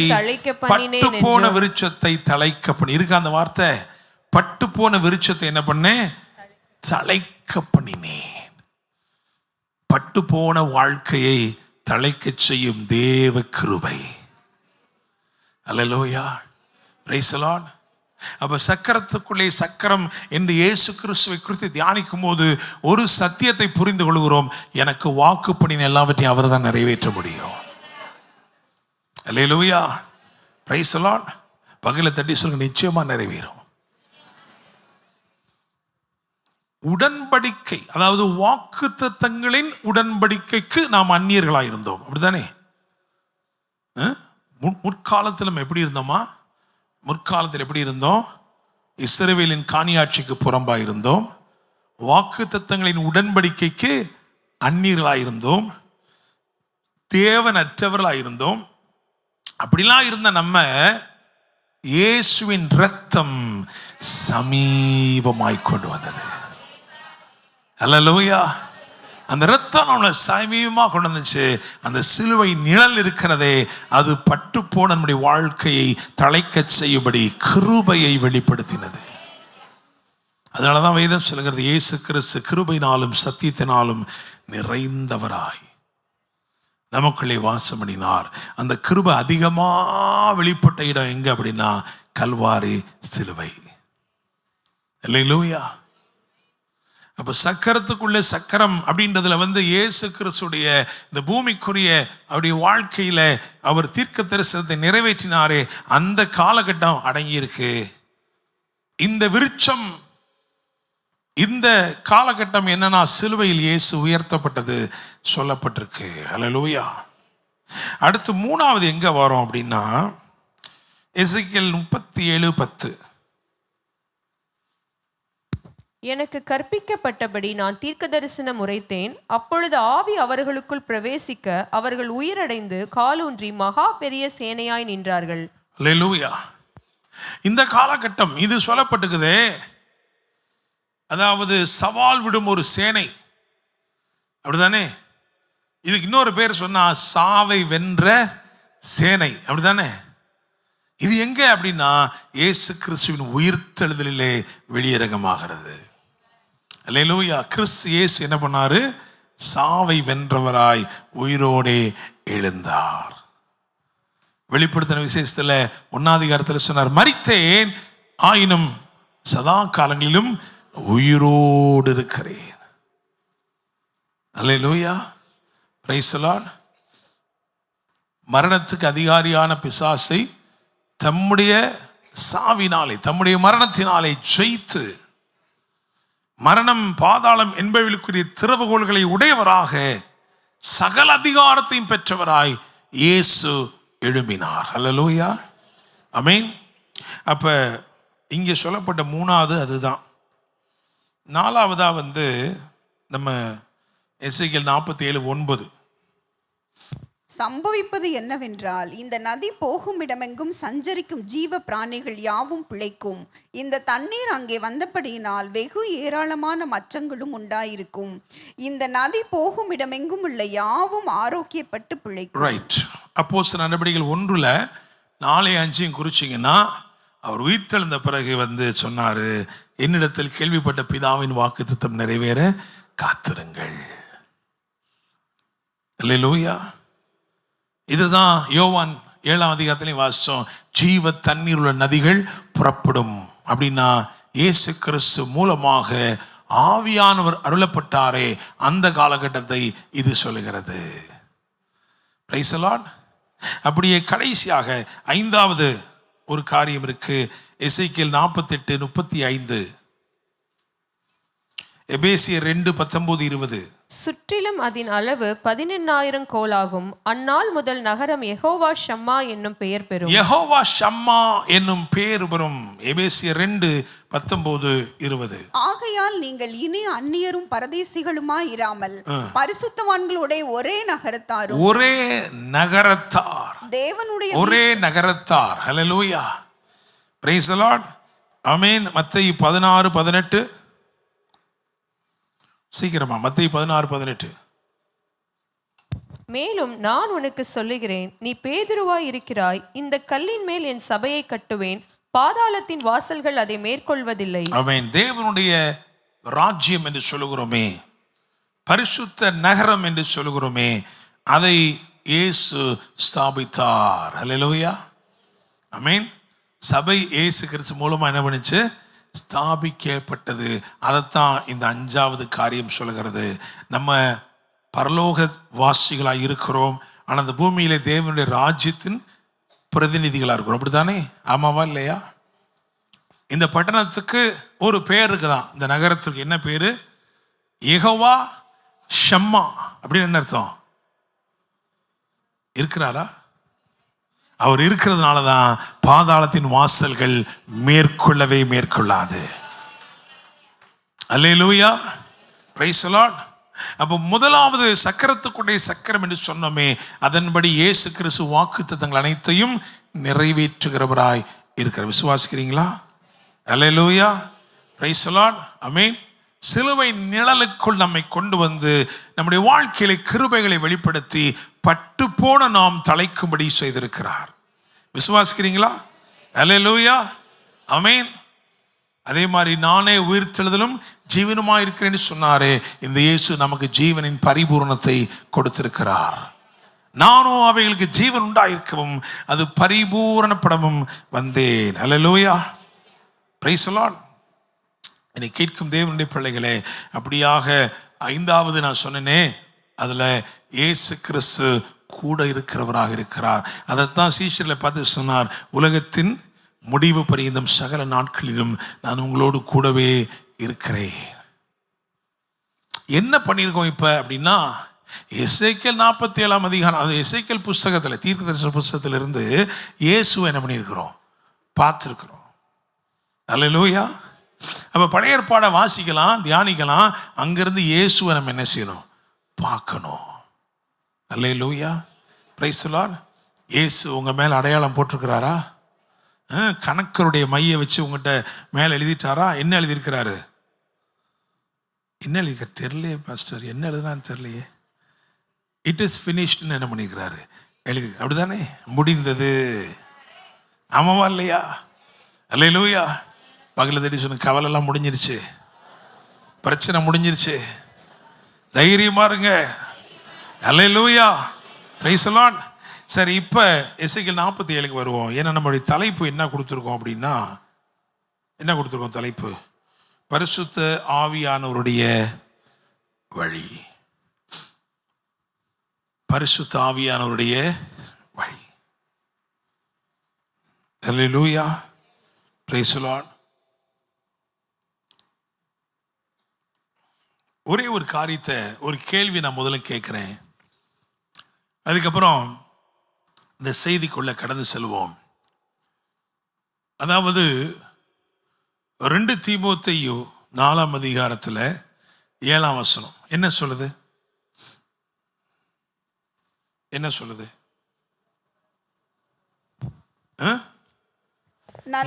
தழைக்க பண்ணி இருக்கு அந்த வார்த்தை. பட்டுப்போன விருட்சத்தை என்ன பண்ணேன்? தழைக்க பண்ணினேன். பட்டுப்போன வாழ்க்கையை தழைக்க செய்யும் தேவ கிருபை. அல்லேலூயா. Praise the lord. அப்ப சக்கரத்துக்குள்ளே சக்கரம் என்று இயேசு கிறிஸ்துவை குறித்து தியானிக்கும் போது ஒரு சத்தியத்தை புரிந்து கொள்கிறோம், எனக்கு வாக்கு பண்ணின எல்லாவற்றையும் அவர் தான் நிறைவேற்ற முடியும். அல்லேலூயா. Praise the lord. பகல தட்டி சொல்லுங்க, நிச்சயமா நிறைவேறும். உடன்படிக்கை, அதாவது வாக்குத்தத்தங்களின் உடன்படிக்கைக்கு நாம் அந்நியர்களாக இருந்தோம். அப்படித்தானே? முற்காலத்தில் நம்ம எப்படி இருந்தோமா? முற்காலத்தில் எப்படி இருந்தோம்? இஸ்ரவேலின் காணியாட்சிக்கு புறம்பாக இருந்தோம். வாக்கு தத்தங்களின் உடன்படிக்கைக்கு அந்நியர்களாயிருந்தோம். தேவனற்றவர்களாயிருந்தோம். அப்படிலாம் இருந்த நம்ம இயேசுவின் ரத்தம் சமீபமாய் கொண்டு வந்தது. அல்லேலூயா. அந்த ரத்தம் நம்மளை சமீபமாக கொண்டு வந்துச்சு. அந்த சிலுவை நிழல் இருக்கிறதே, அது பட்டு போன நம்முடைய வாழ்க்கையை தழைக்க செய்யும்படி கிருபையை வெளிப்படுத்தினது. அதனாலதான் வேதம் சொல்கிறது, இயேசு கிறிஸ்து கிருபையினாலும் சத்தியத்தினாலும் நிறைந்தவராய் நமக்குள்ளே வாசம் பண்ணினார். அந்த கிருபை அதிகமா வெளிப்பட்ட இடம் எங்க அப்படின்னா கல்வாரி சிலுவை. அல்லேலூயா. அப்ப சக்கரத்துக்குள்ளே சக்கரம் அப்படின்றதுல இயேசு கிறிஸ்துடைய இந்த பூமிக்குரிய அவருடைய வாழ்க்கையில அவர் தீர்க்க தரிசனத்தை நிறைவேற்றினாரே, அந்த காலகட்டம் அடங்கியிருக்கு. இந்த விருட்சம், இந்த காலகட்டம் என்னன்னா சிலுவையில் இயேசு உயர்த்தப்பட்டது சொல்லப்பட்டிருக்கு. அல்லேலூயா. அடுத்து மூணாவது எங்க வரும் அப்படின்னா எசேக்கியேல் 37:10. எனக்கு கற்பிக்கப்பட்டபடி நான் தீர்க்க தரிசனம் உரைத்தேன். அப்பொழுது ஆவி அவர்களுக்குள் பிரவேசிக்க அவர்கள் உயிரடைந்து காலூன்றி மகா பெரிய சேனையாய் நின்றார்கள். அல்லேலூயா. இந்த காலகட்டம் இது சொல்லப்பட்டிருக்குதே, அதாவது சவால் விடும் ஒரு சேனை, அப்படிதானே? இதுக்கு இன்னொரு பேர் சொன்னா சாவை வென்ற சேனை, அப்படிதானே? இது எங்க அப்படின்னா இயேசு கிறிஸ்துவின் உயிர்த்தெழுதலிலே வெளியரங்கமாகிறது. அல்லேலூயா. கிறிஸ்து இயேசு என்ன பண்ணாரு? சாவை வென்றவராய் உயிரோடே எழுந்தார். வெளிப்படுத்தின விசேஷத்துல 1ஆம் அதிகாரத்தில் சொன்னார், மரித்தேன் ஆயினும் சதா காலங்களிலும் உயிரோடு இருக்கிறேன். அல்லேலூயா. Praise the lord. மரணத்துக்கு அதிகாரியான பிசாசை தம்முடைய சாவினாலே, தம்முடைய மரணத்தினாலே ஜெயித்து மரணம் பாதாளம் என்பவர்களுக்குரிய திறவுகோல்களை உடையவராக சகல அதிகாரத்தையும் பெற்றவராய் இயேசு எழும்பினார். அல்லேலூயா. ஆமென். அப்ப இங்கே சொல்லப்பட்ட மூணாவது அதுதான். நாலாவதா நம்ம எசேக்கியேல் 47:9. சம்பவிப்பது என்னவென்றால், இந்த நதி போகும் இடமெங்கும் சஞ்சரிக்கும் ஜீவ பிராணிகள் யாவும் பிழைக்கும். இந்த தண்ணீர் அங்கே வந்தபடியினால் வெகு ஏராளமான மச்சங்களும் உண்டாயிருக்கும். இந்த நதி போகும் இடமெங்கும் உள்ள யாவும் ஆரோக்கியப்பட்டு பிழைக்கும். ரைட். அப்போஸ்தலர் நடபடிகள் 1:4-5 குறிச்சிங்கன்னா, அவர் உயிர்த்தெழுந்த பிறகு சொன்னாரு, என்னிடத்தில் கேள்விப்பட்ட பிதாவின் வாக்குத்தத்தம் நிறைவேற காத்திருங்கள். அல்லேலூயா. இதுதான் யோவான் 7ஆம் அதிகாரத்திலையும் வாசிச்சோம். ஜீவ தண்ணீர் உள்ள நதிகள் புறப்படும் அப்படின்னா இயேசு கிறிஸ்து மூலமாக ஆவியானவர் அருளப்பட்டாரே, அந்த காலகட்டத்தை இது சொல்லுகிறது. Price the Lord. அப்படியே கடைசியாக 5வது ஒரு காரியம் இருக்கு. எசேக்கியேல் 48:35, எபேசியர் 2:19-20. சுற்றிலும் அதன் அளவு 18,000 கோலாகும். அந்நாள் முதல் நகரம் யெகோவா ஷம்மா என்னும் பெயர் பெறும். யெகோவா ஷம்மா என்னும் பெயர் பெறும். எபேசியர் 2:19-20. ஆகையால் நீங்கள் இனி அந்நியரும் பரதேசிகளுமாய் இராமல் பரிசுத்தவான்களோட ஒரே நகரத்தாரும், ஒரே நகரத்தார், தேவனுடைய ஒரே நகரத்தார். ஹல்லேலூயா. Praise the lord. ஆமென். மத்தேயு 16:18. சீக்கிரமா மத்தேயு 16:18. மேலும் நான் உனக்கு சொல்லுகிறேன், நீ பேதுருவாய் இருக்கிறாய். இந்த கல்லின் மேல் என் சபையை கட்டுவேன். பாதாளத்தின் வாசல்கள் அதை மேற்கொள்வதில்லை. ஆமென். தேவனுடைய ராஜ்யம் என்று சொல்லுகிறோமே, பரிசுத்த நகரம் என்று சொல்லுகிறோமே, அதை இயேசு ஸ்தாபித்தார். ஹல்லேலூயா. ஆமென். சபை இயேசு கிறிஸ்து மூலமா என்ன பண்ணுச்சு? ஸ்தாபிக்கப்பட்டது. அதைத்தான் இந்த 5வது காரியம் சொல்லுகிறது. நம்ம பரலோக வாசிகளாக இருக்கிறோம், ஆனால் அந்த பூமியிலே தேவனுடைய ராஜ்யத்தின் பிரதிநிதிகளாக இருக்கிறோம். அப்படித்தானே? ஆமாவா இல்லையா? இந்த பட்டணத்துக்கு ஒரு பேர் இருக்குதான். இந்த நகரத்துக்கு என்ன பேரு? யெகோவா ஷம்மா. அப்படின்னு என்ன அர்த்தம்? இருக்கிறாரா? அவர் இருக்கிறதுனால தான் பாதாளத்தின் வாசல்கள் மேற்கொள்ளாது. அல்லேலூயா, பிரைஸ் தி லார்ட். அப்போ முதலாவது சக்கரத்துக்குடைய சக்கரம் என்று சொன்னோமே, அதன்படி இயேசு கிறிஸ்து வாக்குத்தத்தங்கள் அனைத்தையும் நிறைவேற்றுகிறவராய் இருக்கிறார். விசுவாசிக்கிறீங்களா? அல்லேலூயா, பிரைஸ் தி லார்ட், ஆமென். சிலுவை நிழலுக்குள் நம்மை கொண்டு வந்து நம்முடைய வாழ்க்கையில கிருபைகளை வெளிப்படுத்தி பட்டு போன நாம் தலைக்கும்படி செய்திருக்கிறார். விசுவாசிக்கிறீங்களா? அல்லேலூயா, ஆமென். அதே மாதிரி நானே உயிர்த்தெழுதலும் ஜீவனுமா இருக்கிறேன்னு சொன்னாரே, இந்த இயேசு நமக்கு ஜீவனின் பரிபூரணத்தை கொடுத்திருக்கிறார். நானும் அவைகளுக்கு ஜீவன் உண்டாயிருக்கவும் அது பரிபூரணப்படவும் வந்தேன். அல்லேலூயா, பிரைஸ் தி லார்ட். என்னை கேட்கும் தேவனுடைய பிள்ளைகளே, அப்படியாக ஐந்தாவது நான் சொன்னேனே, அதில் இயேசு கிறிஸ்து கூட இருக்கிறவராக இருக்கிறார். அதைத்தான் சீஷர்களை பார்த்து சொன்னார், உலகத்தின் முடிவு பரியந்தம் சகல நாட்களிலும் நான் உங்களோடு கூடவே இருக்கிறேன். என்ன பண்ணியிருக்கோம் இப்போ அப்படின்னா, எசேக்கியேல் 47 அதிகாரம், அது எசேக்கியேல் புஸ்தகத்தில், தீர்க்கதரிசன புஸ்தகத்திலிருந்து இயேசுவை என்ன பண்ணியிருக்கிறோம்? பார்த்துருக்கிறோம். அல்லேலூயா. அப்போ பழைய ஏற்பாடை வாசிக்கலாம், தியானிக்கலாம், அங்கிருந்து இயேசுவை நம்ம என்ன செய்யணும்? பார்க்கணும். அல்லேலூயா, பிரைஸ் தி லார்ட். இயேசு உங்கள் மேலே அடையாளம் போட்டிருக்கிறாரா? கணக்கருடைய மையை வச்சு உங்கள்கிட்ட மேலே எழுதிட்டாரா? என்ன எழுதியிருக்கிறாரு? என்ன எழுதியிருக்க தெரியலையே பாஸ்டர், என்ன எழுதுனான்னு தெரியலையே. இட் இஸ் ஃபினிஷ்ட்னு என்ன பண்ணியிருக்கிறாரு? எழுதி, அப்படிதானே? முடிந்தது. ஆமாவா இல்லையா? அல்லேலூயா. பகலில் தேடி சொன்ன கவலைலாம் முடிஞ்சிருச்சு, பிரச்சனை முடிஞ்சிருச்சு, தைரியமா இருங்க. அல்லேலூயா, பிரைஸ் தி லார்ட். சரி, இப்போ எசேக்கியேல் 47 வருவோம். ஏன்னா நம்மளுடைய தலைப்பு என்ன கொடுத்துருக்கோம் அப்படின்னா, என்ன கொடுத்துருக்கோம் தலைப்பு? பரிசுத்த ஆவியானவருடைய வழி. பரிசுத்த ஆவியானவருடைய வழி. அல்லேலூயா, பிரைஸ் தி லார்ட். ஒரே ஒரு காரியத்தை, ஒரு கேள்வி நான் முதல்ல கேட்குறேன், அதுக்கப்புறம் இந்த செய்திக்குள்ள கடந்து செல்வோம். அதாவது 2 தீமோத்தேயு 4 அதிகாரத்தில் 7 வசனம் என்ன சொல்லுது? என்ன சொல்லுது?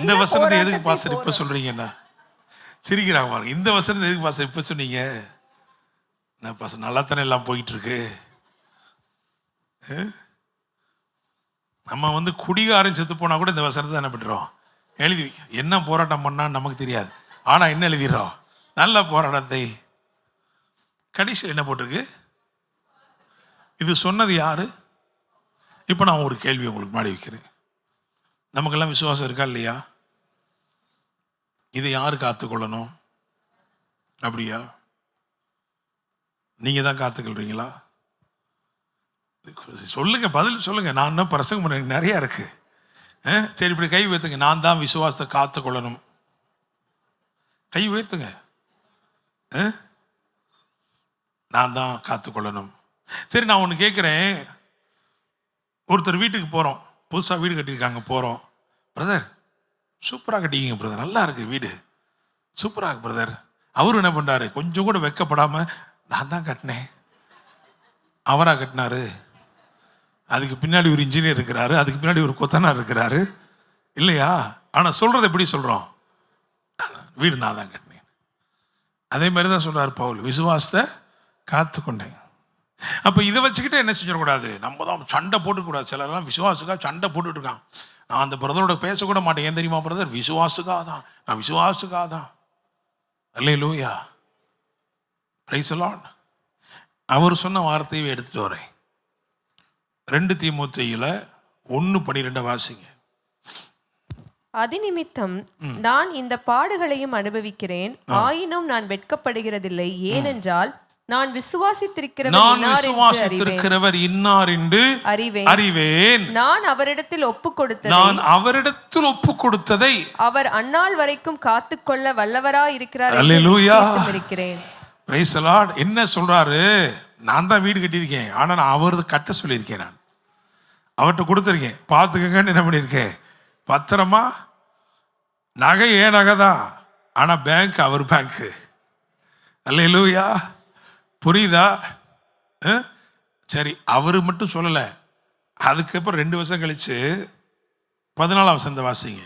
இந்த வசனத்தை எதுக்கு பாஸ்டர் இப்ப சொல்றீங்கன்னா சிரிக்கிறாங்க பாருங்க. இந்த வசனத்தை எதுக்கு பாஸ்டர் இப்ப சொன்னீங்க? நான் பாஸ்டர் நல்லா தானே எல்லாம் போயிட்டு இருக்கு. நம்ம குடிகாரன் செத்து போனா கூட இந்த வசனத்தை என்ன பண்றோம்? எழுதி வைக்க. என்ன போராட்டம் பண்ணான்னு நமக்கு தெரியாது, ஆனா என்ன எழுதிடுறோம்? நல்ல போராட்டத்தை. கடைசியில் என்ன போட்டிருக்கு? இது சொன்னது யாரு? இப்போ நான் ஒரு கேள்வி உங்களுக்கு மாடி வைக்கிறேன். நமக்கெல்லாம் விசுவாசம் இருக்கா இல்லையா? இதை யாரு காத்துக்கொள்ளணும்? அப்படியா? நீங்க தான் காத்துக்கொள்றீங்களா? சொல்லுங்க, பதில் சொல்லுங்க. நான் என்ன பிரசங்கம் பண்ண நிறைய இருக்கு. சரி, இப்படி கை உயர்த்துங்க. நான் தான் விசுவாசத்தை காத்துக்கொள்ளணும். கை உயர்த்துங்க. நான் தான் காத்துக்கொள்ளணும். சரி, நான் ஒன்று கேட்குறேன். ஒருத்தர் வீட்டுக்கு போகிறோம், புதுசாக வீடு கட்டியிருக்காங்க, போகிறோம். பிரதர் சூப்பராக கட்டிக்கிங்க பிரதர், நல்லா இருக்கு வீடு, சூப்பராக இருக்கு பிரதர். அவரு என்ன பண்ணுறாரு? கொஞ்சம் கூட வெக்கப்படாமல், நான் தான் கட்டினேன், அவராக கட்டினாரு. அதுக்கு பின்னாடி ஒரு இன்ஜினியர் இருக்கிறாரு, அதுக்கு பின்னாடி ஒரு கொத்தனார் இருக்கிறாரு, இல்லையா? ஆனால் சொல்கிறது எப்படி சொல்கிறோம்? வீடு நான் தான் கட்டினேன். அதே மாதிரி தான் சொல்கிறார் பவுல், விசுவாசத்தை காத்துக்கொண்டேன். அப்போ இதை வச்சுக்கிட்டு என்ன செஞ்சிடக்கூடாது? நம்ம தான் சண்டை போட்டுக்கூடாது. சிலர்லாம் விசுவாசுக்காக சண்டை போட்டுட்டு இருக்கான். நான் அந்த பிரதரோட பேசக்கூட மாட்டேன். ஏன் தெரியுமா பிரதர்? விசுவாசுக்காக தான், நான் விசுவாசுக்காக தான். அல்லேலூயா, பிரைஸ் தி லார்ட். அவர் சொன்ன வார்த்தையை எடுத்துட்டு வரேன். 2 தீமோத்தேயுல 1:12 வாசிங்க. அதிநிமித்தம் நான் இந்த பாடுகளையும் அனுபவிக்கிறேன், ஆயினும் நான் வெட்கப்படுகிறதில்லை. ஏனென்றால் நான் விசுவாசித்திருக்கிறவர் இன்னார் என்று அறிவேன். நான் அவரிடத்தில் ஒப்பு கொடுத்ததை அவர் அந்நாள் வரைக்கும் காத்துக்கொள்ள வல்லவராய் இருக்கிறார். அல்லேலூயா, இருக்கிறேன். Price the Lord. என்ன சொல்றாரு? நான் தான் வீடு கட்டியிருக்கேன், ஆனா நான் அவரது கட்ட சொல்லியிருக்கேன். நான் அவர்கிட்ட கொடுத்துருக்கேன், பார்த்துக்கங்கன்னு என்ன பண்ணியிருக்கேன், பத்திரமா. நகை ஏன் நகை தான், ஆனால் பேங்க் அவர் பேங்க்கு. அல்லேலூயா, புரியுதா? சரி, அவர் மட்டும் சொல்லலை. அதுக்கப்புறம் 2 வருஷம் கழிச்சு 14ஆம் வசனத்தை வாசிங்க.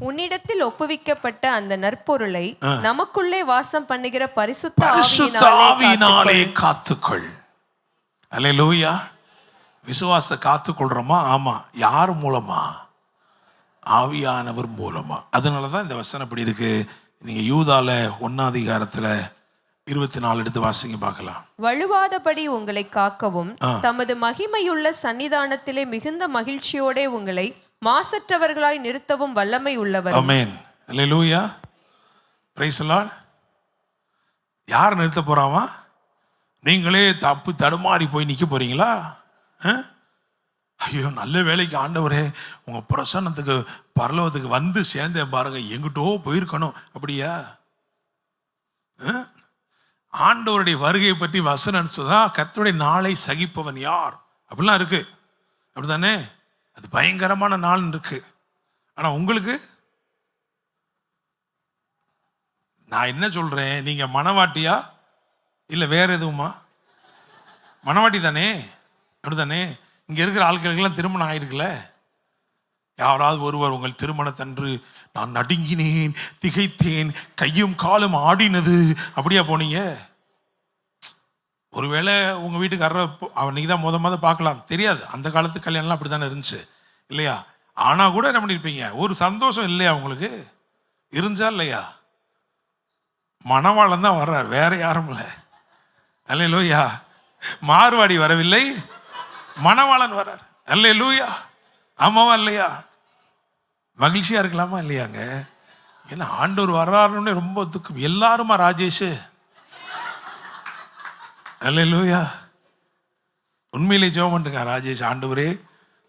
உன்னிடத்தில் ஒப்புவிக்கப்பட்ட அந்த நற்பொருளை நமக்குள்ளே வாசம் பண்ணுகிற பரிசுத்த ஆவியினாலே காத்துக்கொள். அல்லேலூயா. விசுவாச காத்துக்கொள்றோமா? ஆமா. யார் மூலமா? ஆவியானவர் மூலமா. அதனாலதான் இந்த வசனம் இப்படி இருக்கு. நீங்க யூதால 1ஆம் அதிகாரத்துல 24 எடுத்து வாசிங்க பார்க்கலாம். வழுவாதபடி உங்களை காக்கவும் தமது மகிமையுள்ள சன்னிதானத்திலே மிகுந்த மகிழ்ச்சியோட உங்களை மாசற்றவர்களாய் நிறுத்தவும் வல்லமை உள்ளவர். ஆமென். அல்லேலூயா. Praise the lord. யார் நிறுத்த போறாமா? நீங்களே தப்பு தடுமாறி போய் நிக்க போறீங்களா? ஐயோ, நல்ல வேலைக்கு ஆண்டவரே உங்க பிரசன்னத்துக்கு பரலோகத்துக்கு வந்து சேர்ந்தேன் பாருங்க, எங்கிட்டோ போயிருக்கணும். அப்படியா? ஆண்டவருடைய வருகையை பற்றி வசனம் சொன்னா, கர்த்தருடைய நாளை சகிப்பவன் யார் அப்படிலாம் இருக்கு. அப்படித்தானே? அது பயங்கரமான நாள் இருக்கு. ஆனா உங்களுக்கு நான் என்ன சொல்றேன், நீங்க மனவாட்டியா இல்ல வேற எதுவுமா? மனவாட்டி தானே? அப்படித்தானே? இங்க இருக்கிற ஆட்களுக்கெல்லாம் திருமணம் ஆயிருக்குல்ல. யாராவது ஒருவர் உங்கள் திருமணத்தன்று நான் நடுங்கினேன், திகைத்தேன், கையும் காலும் ஆடினது, அப்படியா போனீங்க? ஒருவேளை உங்க வீட்டுக்காரரை அன்னைக்கு தான் முத பார்க்கலாம், தெரியாது. அந்த காலத்து கல்யாணம்லாம் அப்படி தானே இருந்துச்சு இல்லையா? ஆனா கூட என்ன பண்ணியிருப்பீங்க, ஒரு சந்தோஷம் இல்லையா உங்களுக்கு? இருந்துச்சா இல்லையா? மணவாளன் தான் வர்றார், வேற யாரும் இல்லை. அல்லேலூயா. மார்வாடி வரவில்லை, மணவாளன் வர்றார். அல்லேலூயா. ஆமாவா இல்லையா? மகிழ்ச்சியா இருக்கலாமா இல்லையாங்க? ஏன்னா ஆண்டவர் வர்றாருன்னு ரொம்ப துக்கம். எல்லாருமா ராஜேஷ்? அல்லேலூயா. உண்மையிலே ஜெபம் பண்ணுங்க, ராஜேஷ், ஆண்டவரே